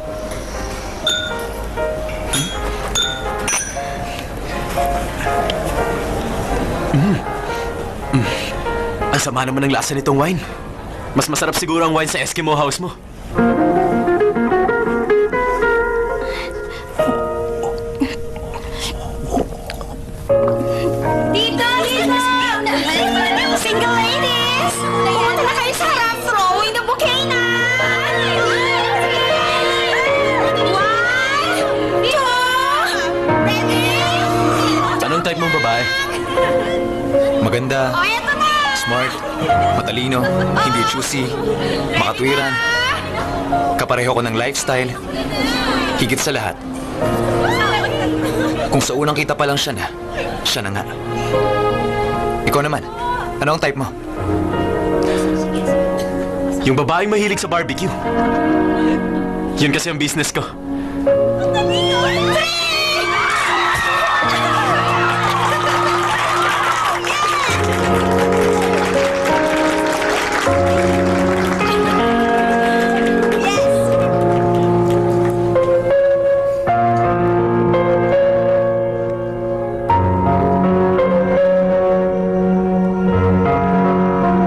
Ang sama naman ng lasa nitong wine. Mas masarap siguro ang wine sa Eskimo house mo. Dito! Single ladies! Punta na kayo sa harap, throwing the bouquet na! 1, 2, ready? Anong type mong babae? Maganda, O, eto na! smart, matalino, hindi choosy, makatwiran. Kapareho ko ng lifestyle. Higit sa lahat. Kung sa unang kita pa lang siya na nga. Ikaw naman, ano ang type mo? Yung babaeng mahilig sa barbecue. Yun kasi ang business ko.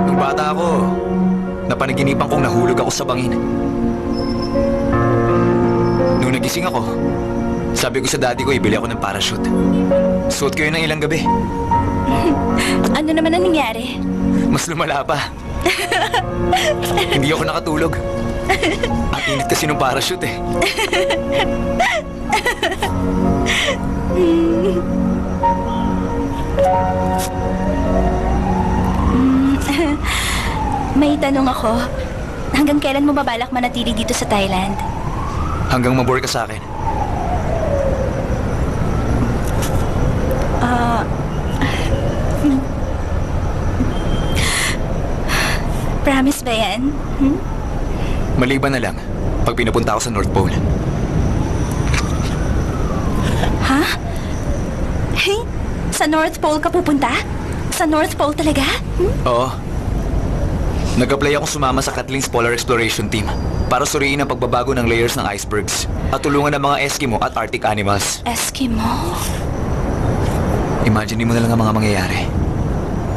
Nung bata ako, napanaginipan kong nahulog ako sa bangin. Nung nagising ako, sabi ko sa daddy ko, ibili ako ng parachute. Suot ko yun ng ilang gabi. Ano naman ang nangyari? Mas lumala pa. Hindi ako nakatulog. Ang init kasi ng parachute eh. May tanong ako. Hanggang kailan mo babalak manatili dito sa Thailand? Hanggang mabore ka sa akin. Promise ba yan? Hmm? Maliban na lang pag pinupunta ako sa North Pole. Ha? Hey, sa North Pole ka pupunta? Sa North Pole talaga? Hmm? Oo. Nag-apply akong sumama sa Kathleen's Polar Exploration Team para suriin ang pagbabago ng layers ng icebergs at tulungan ng mga Eskimo at Arctic animals. Eskimo? Imagine mo na lang ang mga mangyayari.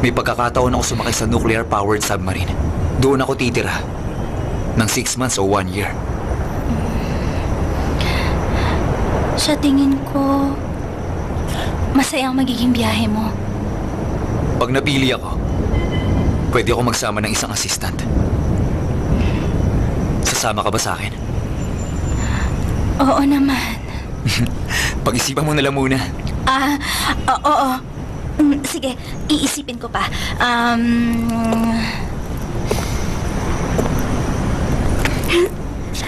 May pagkakataon ako sumakay sa nuclear-powered submarine. Doon ako titira ng 6 months o 1 year. Sa tingin ko, masaya ang magiging biyahe mo. Pag napili ako, pwede ako magsama ng isang assistant. Sasama ka ba sa akin? Oo naman. Pag-isipan mo na lang muna. Oo. Sige, iisipin ko pa.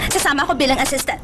Sasama ako bilang assistant.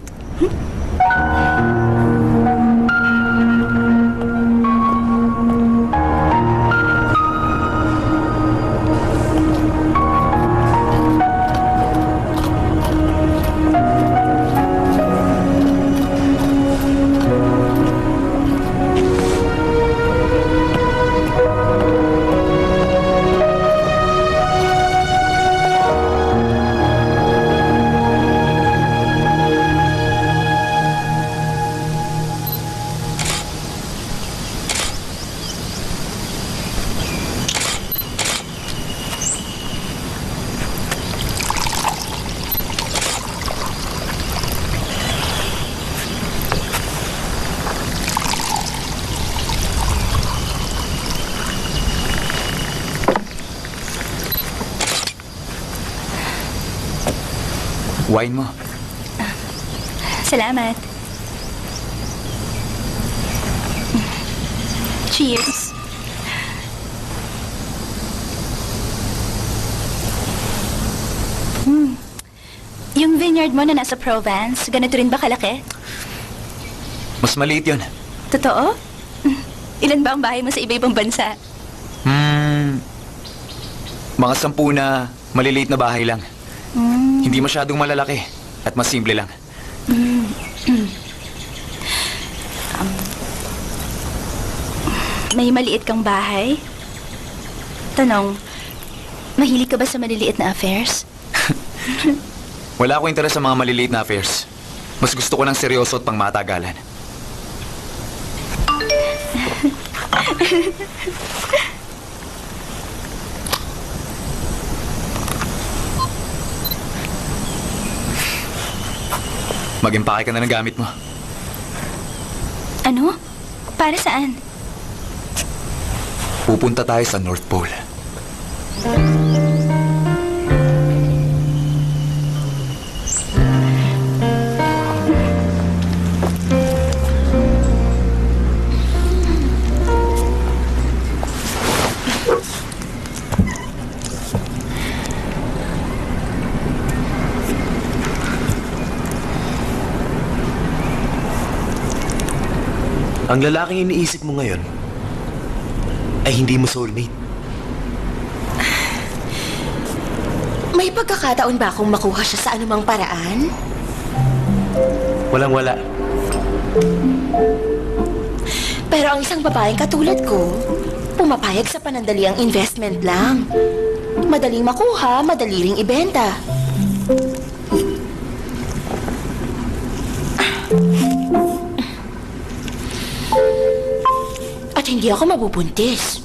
Wine mo. Salamat. Cheers. Yung vineyard mo na nasa Provence, ganito rin ba kalaki? Mas maliit yun. Totoo? Ilan ba ang bahay mo sa iba-ibang bansa? Mga 10 na maliliit na bahay lang. Hindi masyadong malalaki at mas simple lang. May maliit kang bahay? Tanong, mahilig ka ba sa maliliit na affairs? Wala akong interes sa mga maliliit na affairs. Mas gusto ko ng seryoso at pangmatagalan. Mag-impake ka na ng gamit mo. Ano? Para saan? Pupunta tayo sa North Pole. Ang lalaking iniisip mo ngayon ay hindi mo soulmate. May pagkakataon ba akong makuha siya sa anumang paraan? Walang-wala. Pero ang isang babaeng katulad ko, pumapayag sa panandaliang investment lang. Madaling makuha, madali ring ibenta. At hindi ako mabubuntis.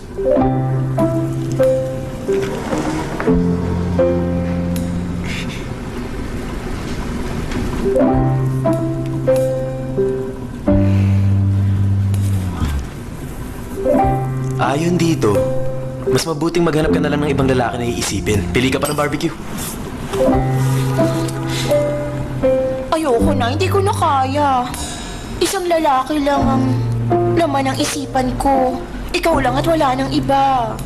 Ayon dito, mas mabuting maghanap ka na lang ng ibang lalaki na iisipin. Pili ka pa ng barbecue. Ayoko na, hindi ko na kaya. Isang lalaki lang ang laman ng isipan ko. Ikaw lang at wala nang iba.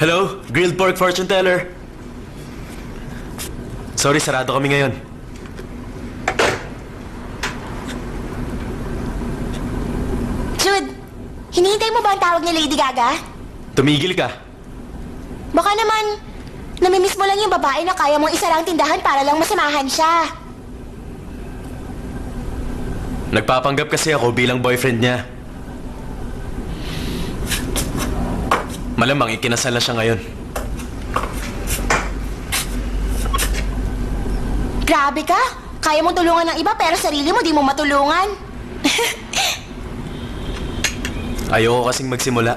Hello? Grilled pork fortune teller. Sorry, sarado kami ngayon. Jude, hinihintay mo ba ang tawag ni Lady Gaga? Tumigil ka. Baka naman, namimiss mo lang yung babae na kaya mong isa lang tindahan para lang masamahan siya. Nagpapanggap kasi ako bilang boyfriend niya. Malamang ikinasal na siya ngayon. Grabe ka! Kaya mong tulungan ng iba pero sarili mo di mo matulungan. Ayoko kasing magsimula.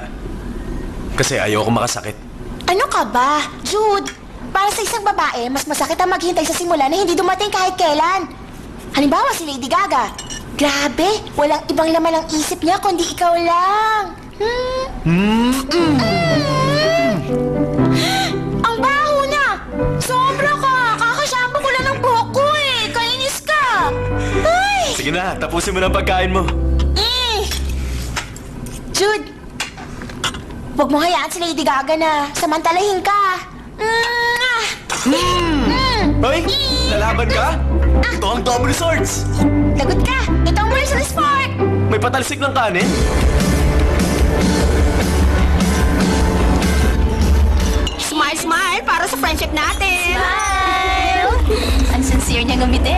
Kasi ayoko makasakit. Ano ka ba? Jude, para sa isang babae, mas masakit ang maghintay sa simula na hindi dumating kahit kailan. Halimbawa si Lady Gaga. Grabe, walang ibang laman ang isip niya kundi ikaw lang. Ang baho na! Sobra ka! Kakashampoo ko lang ng buhok ko eh! Kainis ka! Ay! Sige na, tapusin mo na ang pagkain mo. Jude, huwag mo hayaan si Lady Gaga na samantalahin ka. Hoy! Lalaban ka? Ito ang double swords! Lagot ka! Ito ang merciless fork! May patalsik ng kanin? Smile, smile para sa friendship natin. Smile! Ang sincere niya ngumiti.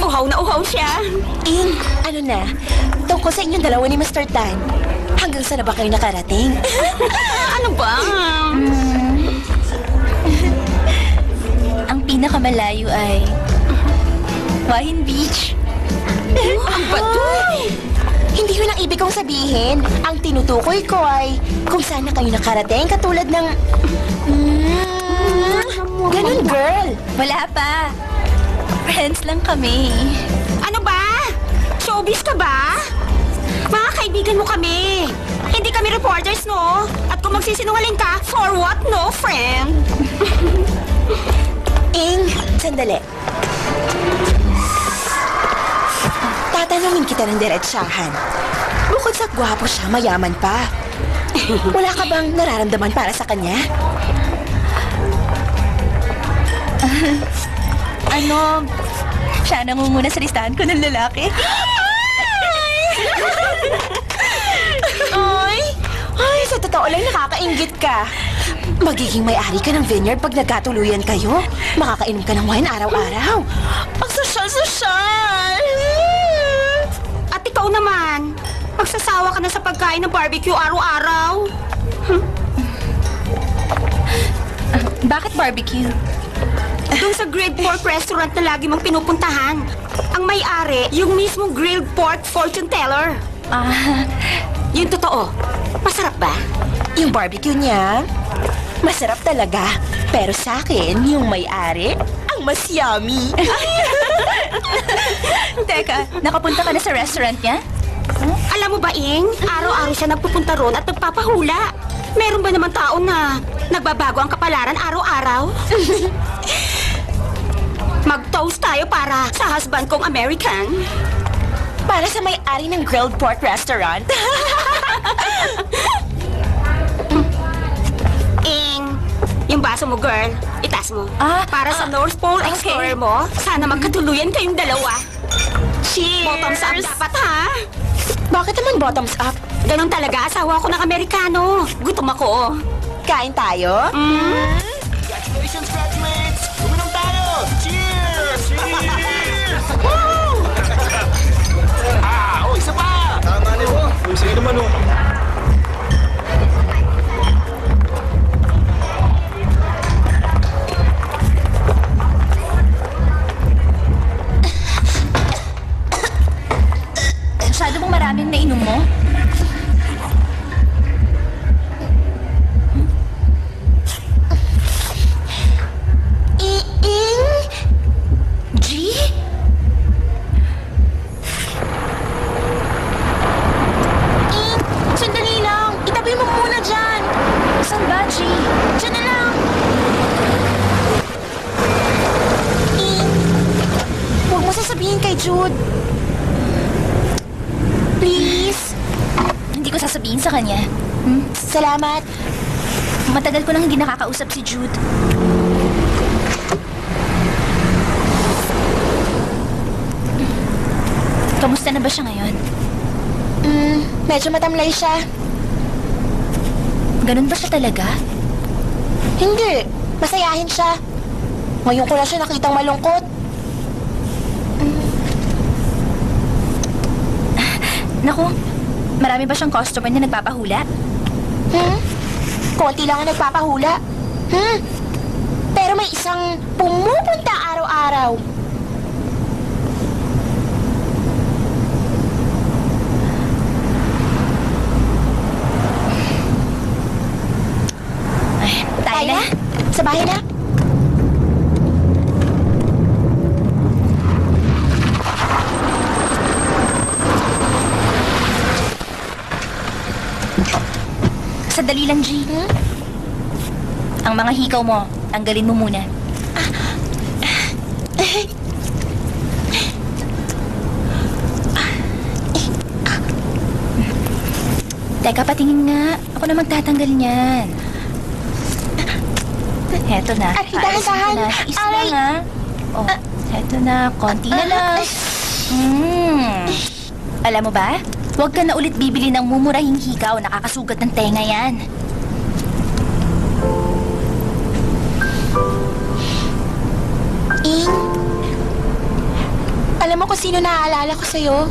Uhaw na uhaw siya. Ing, ano na? Tungkol sa inyong dalawa ni Mr. Tan. Hanggang saan na ba kayo nakarating? Ano ba? Ang pinakamalayo ay Wahin Beach. Ang bato! Hindi yun ang ibig kong sabihin. Ang tinutukoy ko ay kung saan na kayo nakarating katulad ng... Ganun, girl! Wala pa. Friends lang kami. Ano ba? Showbiz ka ba? Mga kaibigan mo kami. Hindi kami reporters, no? At kung magsisinungaling ka, for what, no, friend? Ing, sandali. Tatanungin kita ng diretsahan. Bukod sa gwapo siya, mayaman pa. Wala ka bang nararamdaman para sa kanya? Ano, siya nangunguna sa listahan ko ng lalaki. Ay, sa totoo lang nakakainggit ka. Magiging may-ari ka ng vineyard pag nagkatuluyan kayo. Makakainom ka ng wine araw-araw. Ang sosyal-sosyal! At ikaw naman, magsasawa ka na sa pagkain ng barbecue araw-araw. Bakit barbecue? Doon sa grilled pork restaurant na lagi mong pinupuntahan. Ang may-ari, yung mismong grilled pork fortune teller. Yung totoo, masarap ba? Yung barbecue niya, masarap talaga. Pero sa akin, yung may-ari, ang mas yummy. Teka, nakapunta ka na sa restaurant niya? Alam mo ba, Ing? Araw-araw siya nagpupunta ron at nagpapahula. Meron ba naman tao na nagbabago ang kapalaran araw-araw? Mag-toast tayo para sa husband kong American. Para sa may-ari ng grilled pork restaurant. Ing, yung baso mo, girl, itaas mo. Para sa North Pole Explorer mo, sana magkatuluyan kayong dalawa. Cheers! Bottoms up dapat, ha? Bakit naman bottoms up? Ganon talaga, asawa ko ng Amerikano. Gutom ako. Kain tayo? Congratulations, graduates! Uminom tayo! Cheers! Cheers! Woo! Isa pa! Tama na mo. Sige naman, oh. Masyado bang maraming nainom mo? G? Sandali lang. Itabi mo muna dyan. Saan ba, G? Dyan na lang. Huwag mo sasabihin kay Jude. Please. Hindi ko sasabihin sa kanya. Salamat. Matagal ko nang hindi nakakausap si Jude. Kamusta na ba siya ngayon? Medyo matamlay siya. Ganun ba siya talaga? Hindi. Masayahin siya. Ngayon ko lang siya nakitang malungkot. Naku, marami ba siyang customer na nagpapahula? Konti lang ang nagpapahula. Pero may isang pumupunta araw-araw. Tayo na? Sa bahay na? Sandali lang, G. Ang mga hikaw mo, tanggalin mo muna. Teka, patingin nga. Ako na magtatanggal niyan. Heto na. Ay, dahan-dahan. Is lang, ha? Oh, heto na. Konti na lang. Alam mo ba? Huwag ka na ulit bibili ng mumurahing hikaw. Nakakasugat ng tenga yan. Ing, alam mo kung sino naaalala ko sa'yo?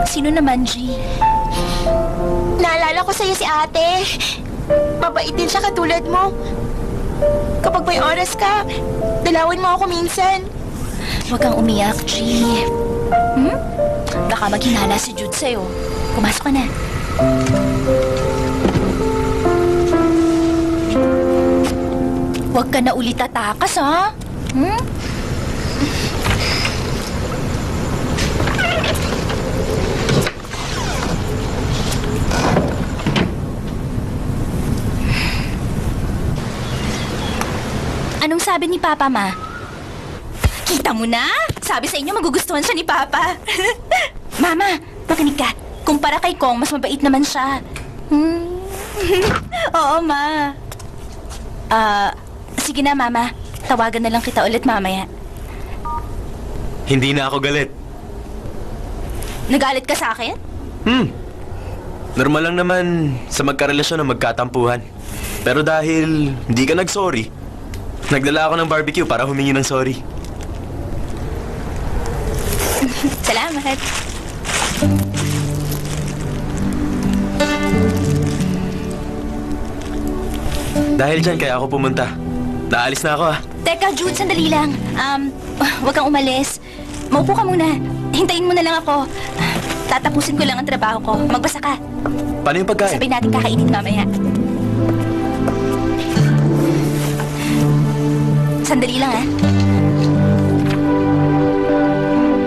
Sino naman, G? Naalala ko sa'yo si ate. Mabait din siya katulad mo. Kapag may oras ka, dalawin mo ako minsan. Huwag kang umiyak, G. Baka maghinala si Jude sa'yo. Pumasok ka na. Huwag ka na ulit tatakas, ha? Anong sabi ni Papa, Ma? Kita mo na? Sabi sa inyo, magugustuhan siya ni Papa. Mama, makinig ka. Kumpara kay Kong, mas mabait naman siya. Oo, Ma. Sige na, Mama. Tawagan na lang kita ulit mamaya. Hindi na ako galit. Nagalit ka sa akin? Normal lang naman sa magkarelasyon na magkatampuhan. Pero dahil hindi ka nag-sorry, nagdala ako ng barbecue para humingi ng sorry. Salamat. Dahil dyan, kaya ako pumunta. Naalis na ako ah. Teka, Jude, sandali lang. Huwag kang umalis. Maupo ka muna. Hintayin mo na lang ako. Tatapusin ko lang ang trabaho ko. Magbasa ka. Paano yung pagkain? Sabay natin kakainin mamaya. Sandali lang, ah.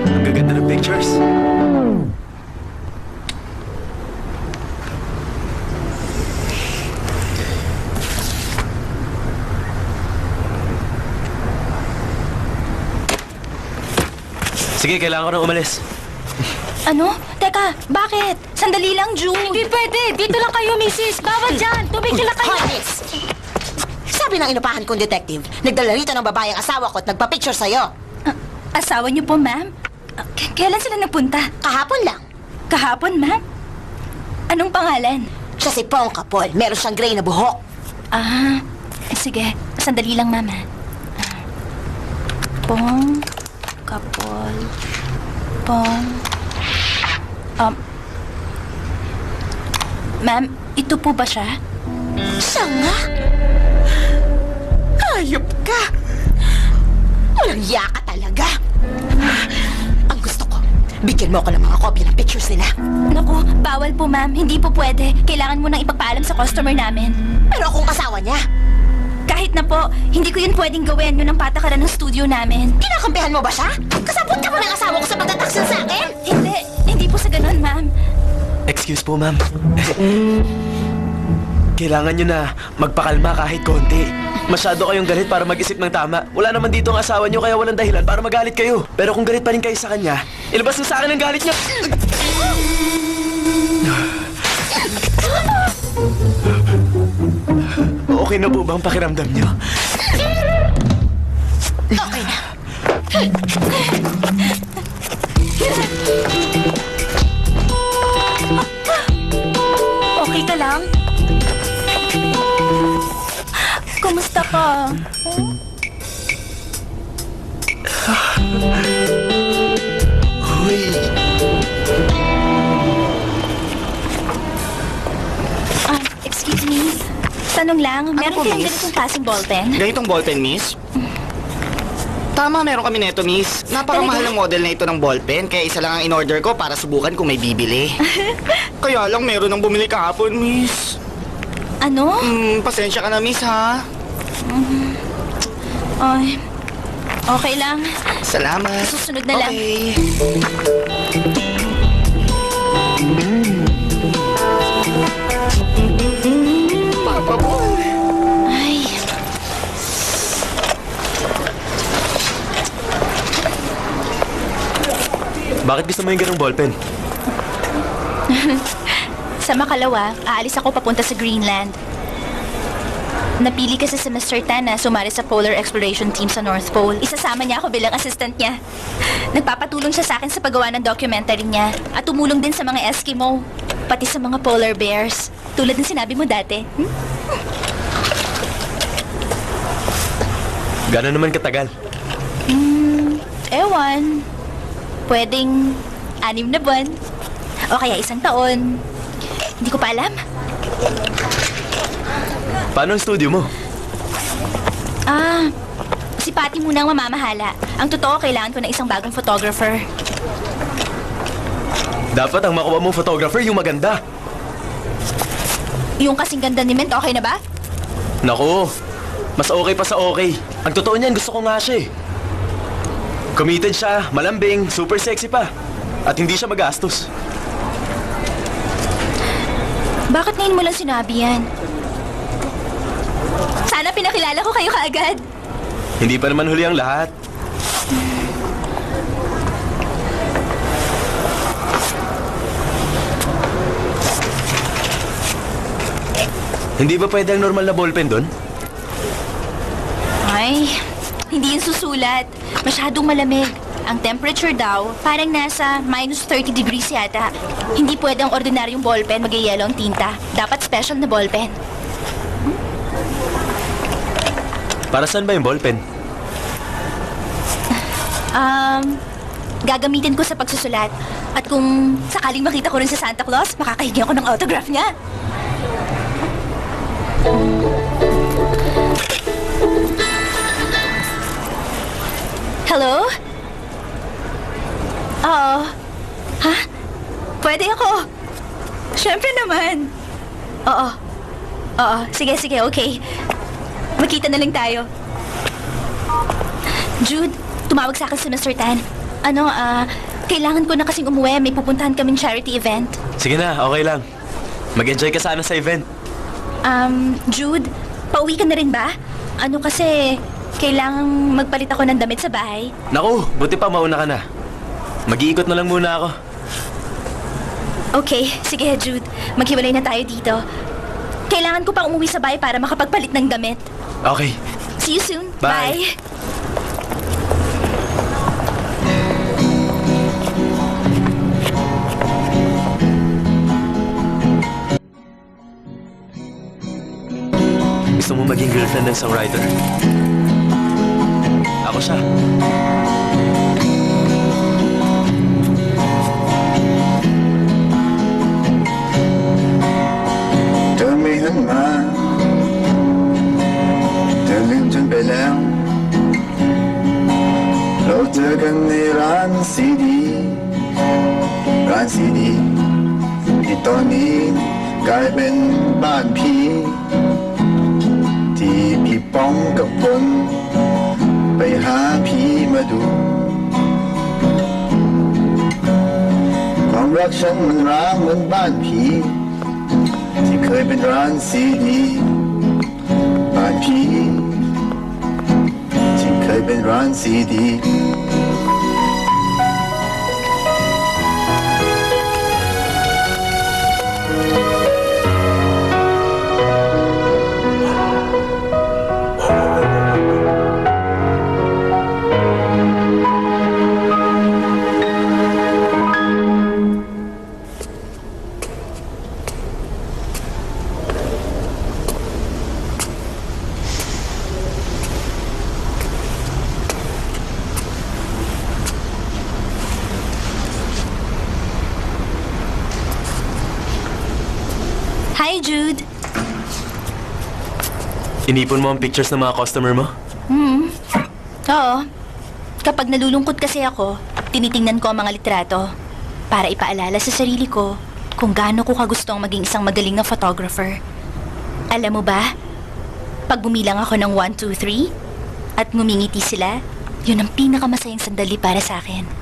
Ang gaganda ng pictures. Sige, kailangan ko nang umalis. Ano? Teka, bakit? Sandali lang, Jude. Hindi pwede. Dito lang kayo, misis. Bawal dyan. Tumigil lang kayo. Hoy, miss! Sabi ng inupahan kong detective, nagdala rito ng babae ang asawa ko at nagpa-picture sa'yo. Asawa niyo po, ma'am? Kailan sila nagpunta? Kahapon lang. Kahapon, ma'am? Anong pangalan? Siya si Pong Kapol. Meron siyang gray na buhok. Sige. Sandali lang, ma'am, ha? Pong Kapol. Pong... Ma'am, ito po ba siya? Siya nga? Hayop ka! Walang iya ka talaga! Ang gusto ko, bigyan mo ako ng mga kopya ng pictures nila. Naku, bawal po, ma'am. Hindi po pwede. Kailangan mo nang ipagpaalam sa customer namin. Pero akong asawa niya. Kahit na po, hindi ko yun pwedeng gawin. Yun ang patakaran ng studio namin. Kinakampihan mo ba siya? Kasabot ka mo ng asawa ko sa pagtataksil sa akin? Hindi po sa ganun, ma'am. Excuse po, ma'am. Kailangan nyo na magpakalma kahit konti. Masyado kayong galit para mag-isip ng tama. Wala naman dito ang asawa nyo kaya walang dahilan para magalit kayo. Pero kung galit pa rin kayo sa kanya, ilabas nyo sa akin ang galit niya. Okay na po ba ang pakiramdam nyo? Okay na. Okay ka lang? Kumusta ka? Uy. Excuse me. Tanong lang, meron po, kayong miss? ganitong klaseng ballpen? Ganitong ballpen, miss? Tama, meron kami neto, miss. Napakamahal ng model na ito ng ballpen, kaya isa lang ang in-order ko para subukan kung may bibili. Kaya lang meron ng bumili kahapon, miss. Ano? Pasensya ka na, miss, ha? Ay, okay lang. Salamat. Susunod na lang. Okay. Papa boy. Ay, Bakit gusto mo yung ganong ballpen? sa makalawa, aalis ako papunta sa Greenland. Napili kasi si Mr. Tan na sumali sa Polar Exploration Team sa North Pole. Isasama niya ako bilang assistant niya. Nagpapatulong siya sa akin sa paggawa ng documentary niya at tumulong din sa mga Eskimo, pati sa mga polar bears. Tulad ng sinabi mo dati. Gano'n naman katagal? Ewan. Pwedeng 6 na buwan. O kaya 1 taon. Hindi ko pa alam. Paano ang studio mo? Si Patty muna ang mamamahala. Ang totoo, kailangan ko ng isang bagong photographer. Dapat ang makuha mong photographer yung maganda. Yung kasing ganda ni Mint, okay na ba? Naku, mas okay pa sa okay. Ang totoo niyan, gusto ko nga siya eh. Committed siya, malambing, super sexy pa. At hindi siya magastos. Bakit ngayon mo lang sinabi yan? Sana pinakilala ko kayo kaagad. Hindi pa naman huli ang lahat. Hindi ba pwede ang normal na ballpen doon? Ay, hindi yun susulat. Masyadong malamig. Ang temperature daw, parang nasa minus 30 degrees yata. Hindi pwede ang ordinaryong ballpen mag-yellow ang tinta. Dapat special na ballpen. Para saan ba yung ballpen? Gagamitin ko sa pagsusulat. At kung sakaling makita ko rin si Santa Claus, makakahingi ako ng autograph niya. Hello? Oo. Ha? Pwede ako. Siyempre naman. Oo. Oo. Sige, okay. Magkita na lang tayo. Jude, tumawag sa akin si Mr. Tan. Kailangan ko na kasing umuwi. May pupuntahan kaming charity event. Sige na, okay lang. Mag-enjoy ka sana sa event. Jude, pauwi ka na rin ba? Kasi kailangang magpalit ako ng damit sa bahay. Naku, buti pa mauna ka na. Mag-iikot na lang muna ako. Okay, sige Jude. Maghiwalay na tayo dito. Kailangan ko pang umuwi sa bahay para makapagpalit ng damit. Okay. See you soon. Bye. Gusto mo maging girlfriend ng songwriter? Ako siya.เธอไม่หันมาเธอลืมฉันไปแล้วเราเจอกันในร้านซีดีที่ตอนนี้กลายเป็นบ้านผีที่พี่ป้องกับฝนไปหาผีมาดูความรักฉันมันร้างเหมือนบ้านผีที่เคยเป็นร้านซีดีบ้านผีที่เคยเป็นร้านซีดี Hi, Jude. Inipon mo ang pictures ng mga customer mo? Oo. Kapag nalulungkot kasi ako, tinitingnan ko ang mga litrato para ipaalala sa sarili ko kung gaano ko kagustong maging isang magaling na photographer. Alam mo ba, pag bumilang ako ng 1, 2, 3 at ngumingiti sila, yun ang pinakamasayang sandali para sa akin.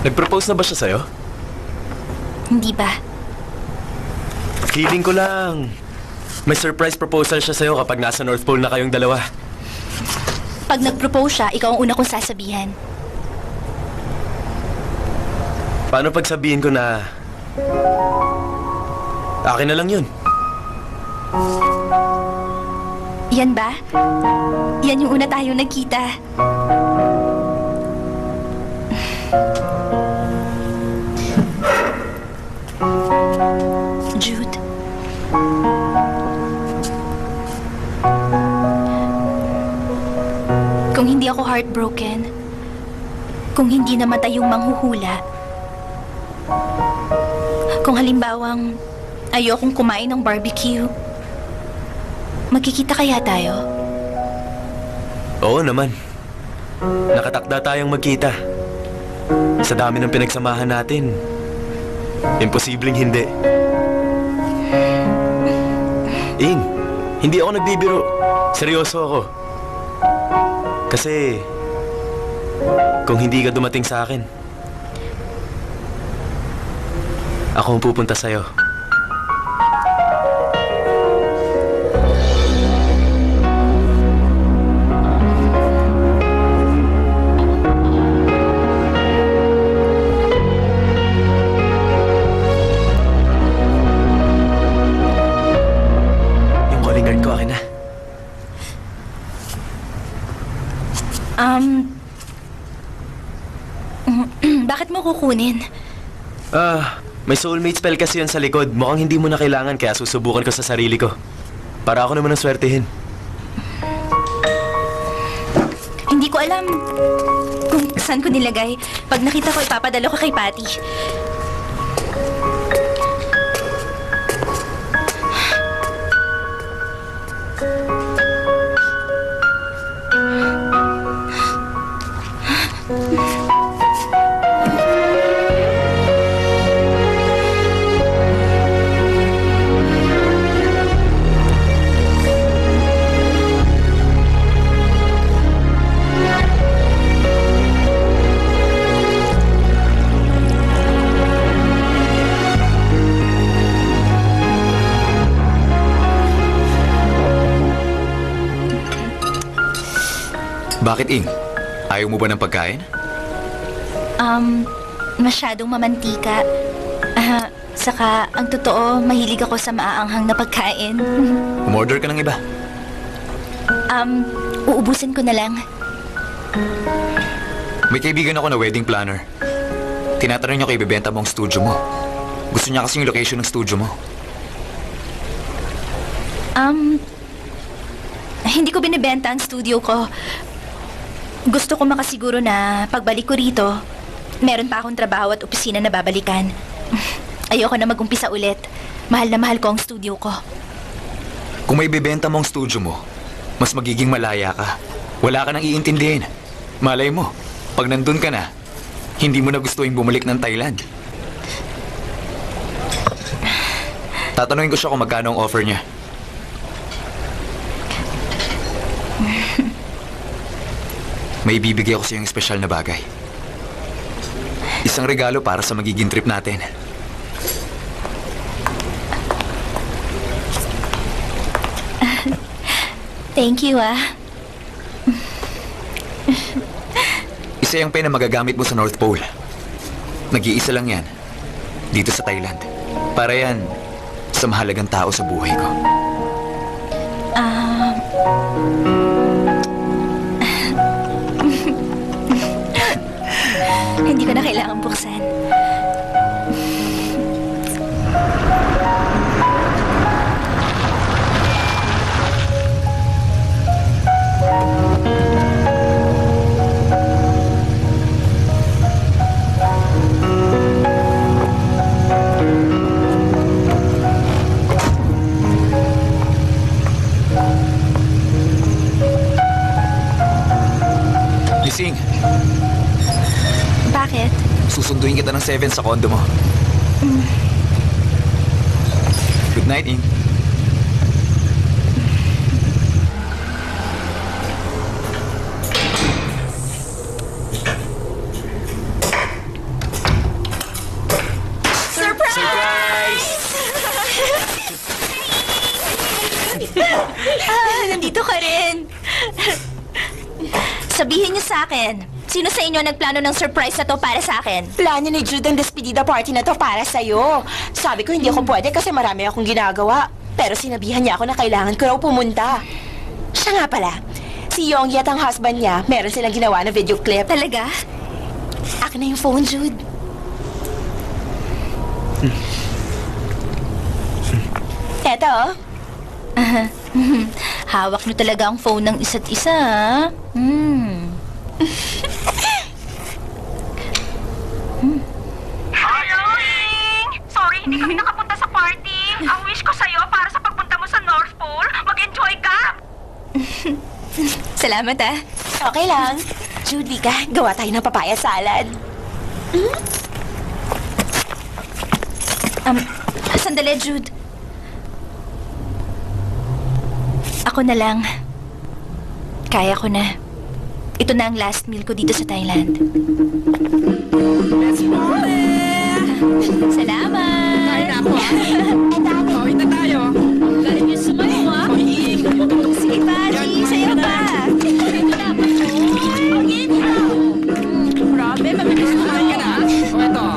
Nag-propose na ba siya sa'yo? Hindi ba? Feeling ko lang. May surprise proposal siya sa'yo kapag nasa North Pole na kayong dalawa. Pag nag-propose siya, ikaw ang una kong sasabihan. Paano pag sabihin ko na akin na lang yun? Yan ba? Yan yung una tayong nagkita. Jude. Kung hindi ako heartbroken, kung hindi namatay yung manghuhula, kung halimbawang ayokong kumain ng barbecue, magkikita kaya tayo? Oo naman. Nakatakda tayong magkita. Sa dami ng pinagsamahan natin, imposibleng hindi. Ing, hindi ako nagbibiro. Seryoso ako. Kasi, kung hindi ka dumating sa akin, ako ang pupunta sa'yo. Bakit mo kukunin? May soulmate spell kasi yan sa likod. Mukhang hindi mo na kailangan kaya susubukan ko sa sarili ko. Para ako naman ang swertehin. Hindi ko alam kung saan ko nilagay. Pag nakita ko, ipapadalo ko kay Patty. Bakit, Ing? Ayaw mo ba ng pagkain? Masyadong mamantika. Saka, ang totoo, mahilig ako sa maaanghang na pagkain. Umorder ka ng iba. Uubusin ko na lang. May kaibigan ako na wedding planner. Tinatanong niya kung ibebenta mo ang studio mo. Gusto niya kasi yung location ng studio mo. Hindi ko binibenta ang studio ko. Gusto ko makasiguro na pagbalik ko rito, meron pa akong trabaho at opisina na babalikan. Ayoko na mag-umpisa ulit. Mahal na mahal ko ang studio ko. Kung may bibenta mo ang studio mo, mas magiging malaya ka. Wala ka nang iintindihin. Malay mo, pag nandun ka na, hindi mo na gusto yung bumalik ng Thailand. Tatanungin ko siya kung magkano ang offer niya. May ibibigay ako sa iyong espesyal na bagay. Isang regalo para sa magiging trip natin. Thank you, Isa yung pen na magagamit mo sa North Pole. Nag-iisa lang yan. Dito sa Thailand. Para yan sa mahalagang tao sa buhay ko. Hindi ko na kailangan buksan. Gising, Bakit? susunduin kita ng 7 sa kondo mo. Good night, Ing. Nandito ka rin. Sabihin niyo sa akin, sino sa inyo nagplano ng surprise na to para sa akin? Plano ni Jude ang despedida party na to para sa'yo. Sabi ko hindi ako pwede kasi marami akong ginagawa. Pero sinabihan niya ako na kailangan ko raw pumunta. Siya nga pala, si Yonggi at ang husband niya, meron silang ginawa na video clip. Talaga? Akin na yung phone, Jude. Eto, oh. Hawak niyo talaga ang phone ng isa't isa, Darling! Sorry, hindi kami nakapunta sa party. Ang wish ko sa'yo para sa pagpunta mo sa North Pole, mag-enjoy ka! Salamat, Okay lang. Jude, Vika, gawa tayo ng papaya salad. Sandali, Jude. Ako na lang. Kaya ko na. Ito na ang last meal ko dito sa Thailand. Salamat! Kain na ako, Kawin na tayo. Galing yung sumayo, Sige pa, G. Sayo pa! Grabe, mabilis na ka na. O, eto.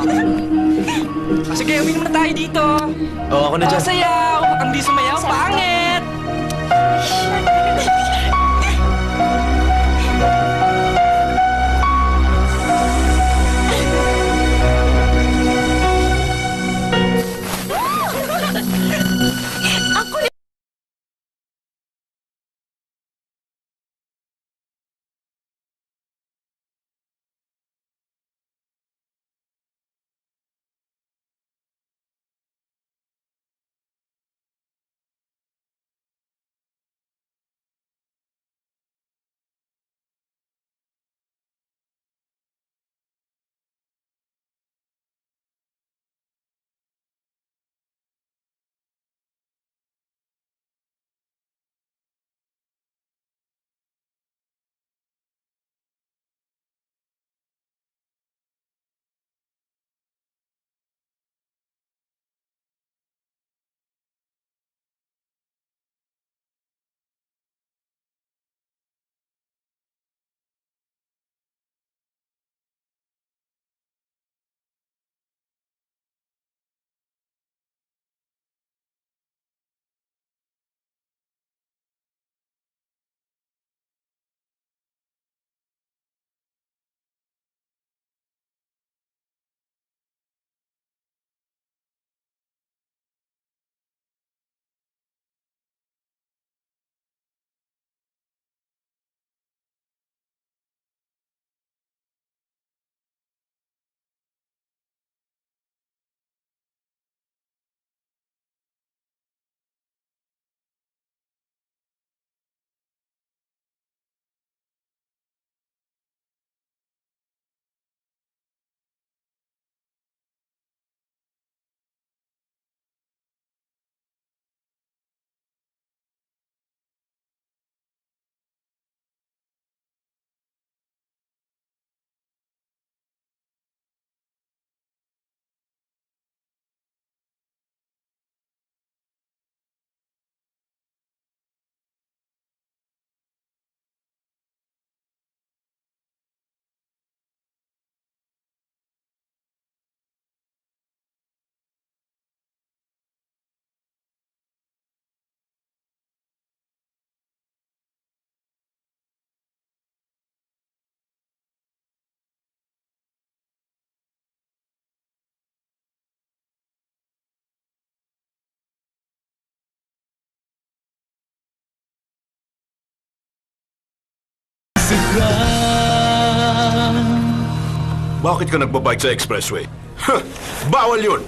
Sige, uminom na tayo dito. Oo, ako na dyan. Sayaw! Ang di sumayaw, pangit! Bakit ka nagbabike sa expressway? Bawal yun!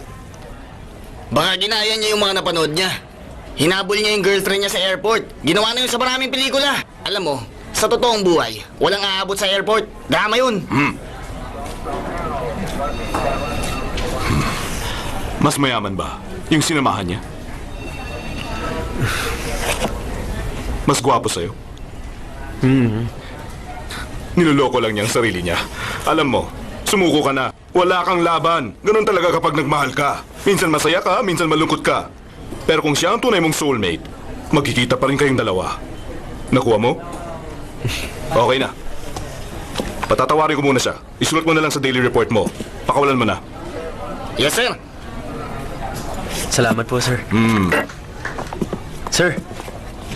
Baka ginaya niya yung mga napanood niya. Hinabol niya yung girlfriend niya sa airport. Ginawa na yun sa maraming pelikula. Alam mo, sa totoong buhay, walang aabot sa airport. Drama yun. Mas mayaman ba yung sinamahan niya? Mas gwapo sa'yo? Niloloko lang niya ang sarili niya. Alam mo, sumuko ka na. Wala kang laban. Ganun talaga kapag nagmahal ka. Minsan masaya ka, minsan malungkot ka. Pero kung siya ang tunay mong soulmate, magkikita pa rin kayong dalawa. Nakuha mo? Okay na. Patatawarin ko muna siya. Isulat mo na lang sa daily report mo. Pakawalan mo na. Yes, sir. Salamat po, sir. Sir,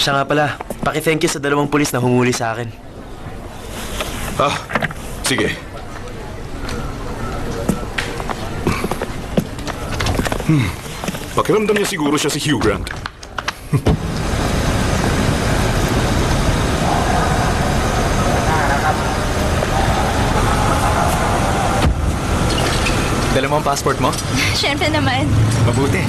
siya nga pala. Paki-thank you sa 2 pulis na humuli sa akin. Ah, sige. Pakiramdam niya siguro siya si Hugh Grant. Dala mo ang passport mo? Siyempre naman. Mabuti.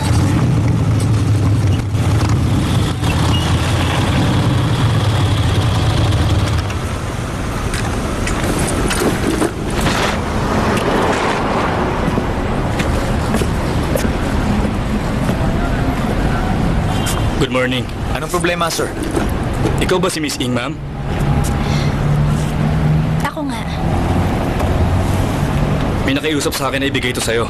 Good morning. Anong problema, sir? Ikaw ba si Miss Ing, ma'am? Ako nga. May nakiusap sa akin na ibigay ito sa'yo.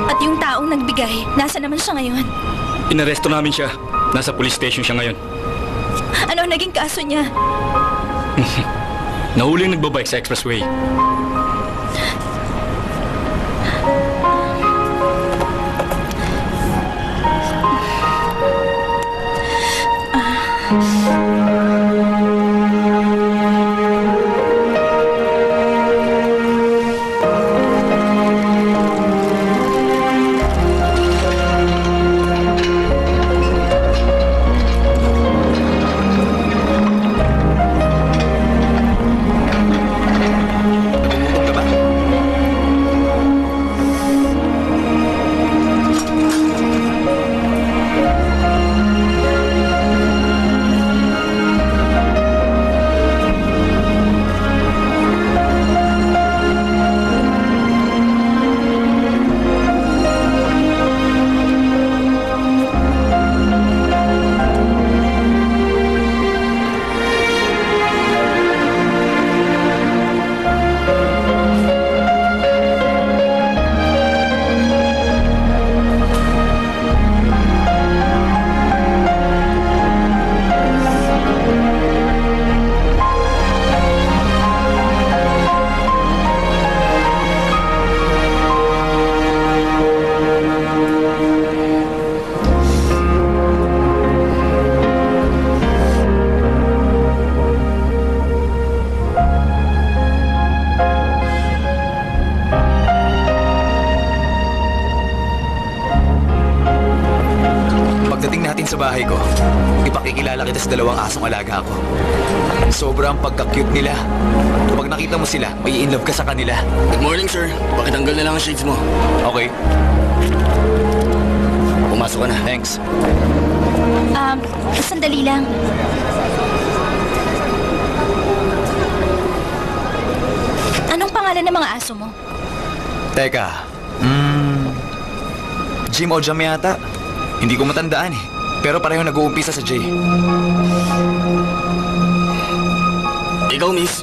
At yung taong nagbigay, nasa naman siya ngayon? Inaresto namin siya. Nasa police station siya ngayon. Ano ang naging kaso niya? Nahuli ang nagbabike sa expressway. Nagugutom ka ba? Pagdating natin sa bahay ko, ipakikilala kita sa 2 asong alaga ko. Sobrang pagka-cute nila. Kapag nakita mo sila, may in love ka sa kanila. Good morning, sir. Pakitanggal na lang ang shades mo. Okay, Pumasok ka na. thanks. Sandali lang. Anong pangalan ng mga aso mo? Teka, Jim o Jam yata. Hindi ko matandaan eh. Pero pareho nag-uumpisa sa J. Ikaw, miss.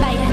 Bayan.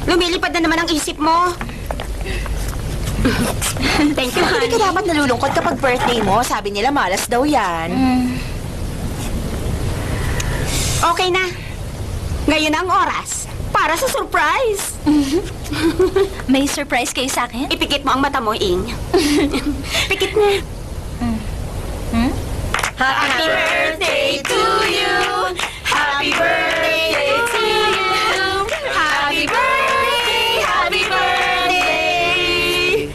Lumilipad na naman ang isip mo. Thank you, Hindi ka honey. dapat nalulungkot kapag birthday mo. Sabi nila malas daw yan. Okay na. Ngayon ang oras para sa surprise. May surprise kayo sa akin? Ipikit mo ang mata mo, Ing. Pikit na. Happy birthday to you! Happy birthday to you! Happy birthday! Happy birthday!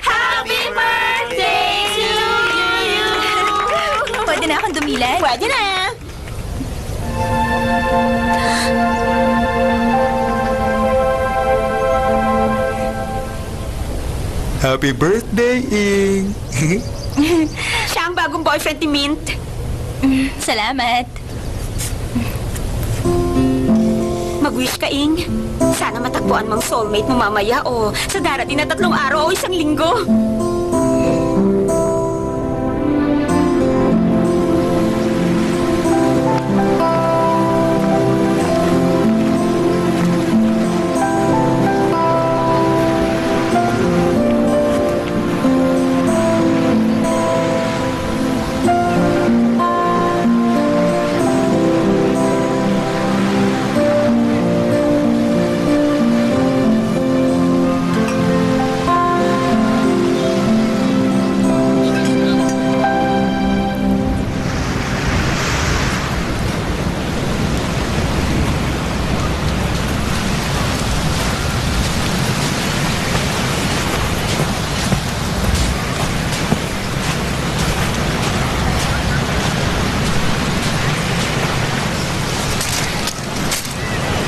Happy birthday to you! Pwede na akong dumilan? Pwede na. Happy birthday, Ing! Siya ang bagong boyfriend ni Mint. Salamat. Mag-wish ka, Ing. Sana matagpuan mang soulmate mo mamaya o sa darating na 3 araw o 1 linggo.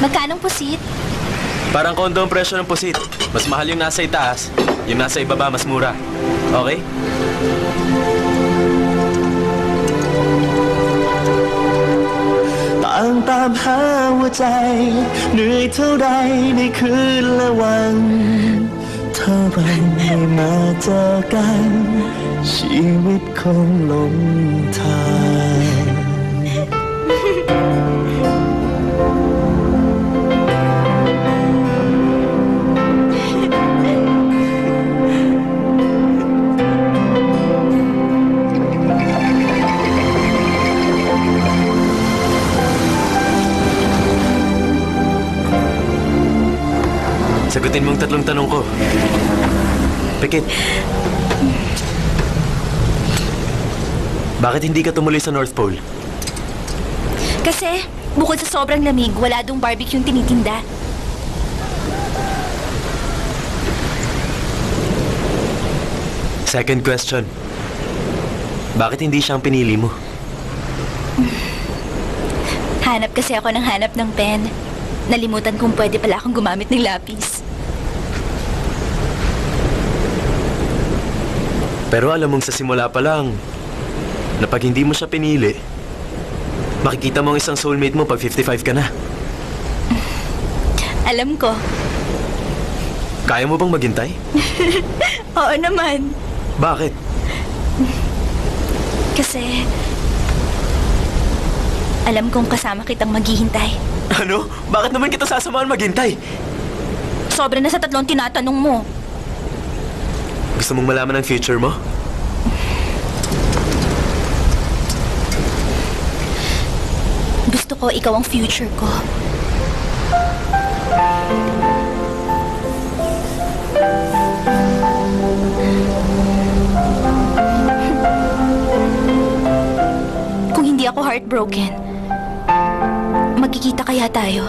Magkanong pusit? Parang kondo ang presyo ng pusit. Mas mahal yung nasa itaas, yung nasa ibaba mas mura. Okay?ต่างตามหาหัวใจ เหนื่อยเท่าไรในคืนและวัน ถ้าเราไม่มาเจอกัน ชีวิตคงหลงทาง Sagutin mong 3 tanong ko. Pikit. Bakit hindi ka tumuloy sa North Pole? Kasi, bukod sa sobrang lamig, wala dong barbecue yung tinitinda. Second question. Bakit hindi siyang pinili mo? Hanap kasi ako ng hanap ng pen. Nalimutan kung pwede pala akong gumamit ng lapis. Pero alam mong sa simula pa lang, na pag hindi mo siya pinili, makikita mo ang isang soulmate mo pag 55 ka na. Alam ko. Kaya mo bang maghintay? Oo naman. Bakit? Kasi, alam kong kasama kitang maghihintay. Ano? Bakit naman kita sasamahan maghintay? Sobra na sa 3 tinatanong mo. Gusto mong malaman ang future mo? Gusto ko ikaw ang future ko. Kung hindi ako heartbroken, magkikita kaya tayo?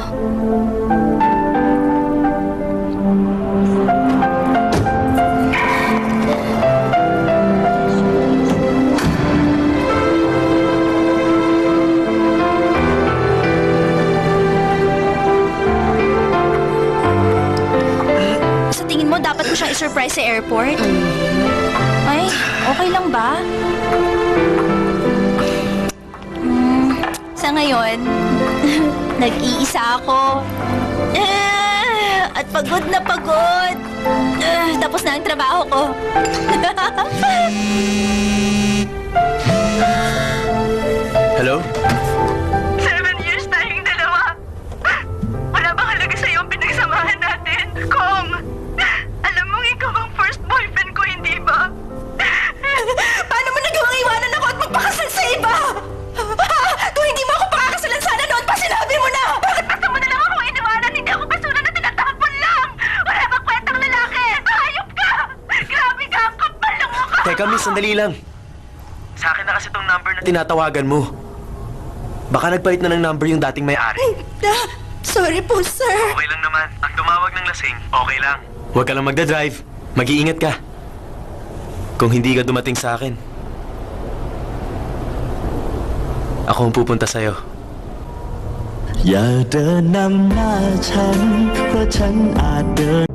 Sa tingin mo, dapat ko siyang i-surprise sa airport? Ay, okay lang ba? Sa ngayon, nag-iisa ako. At pagod na pagod. Tapos na ang trabaho ko. Hello? 7 years tayong dalawa. Wala bang halaga sa'yo ang pinagsamahan natin? Teka, miss, sandali lang. Sa akin na kasi tong number na tinatawagan mo. Baka nagpalit na ng number yung dating may-ari. Sorry po, sir. Okay lang naman. Ang tumawag ng lasing, okay lang. Huwag ka lang magdadrive. Mag-iingat ka. Kung hindi ka dumating sa akin, ako ang pupunta sa'yo. อย่าเดินนำหน้าฉัน เพราะฉันอาจเดิน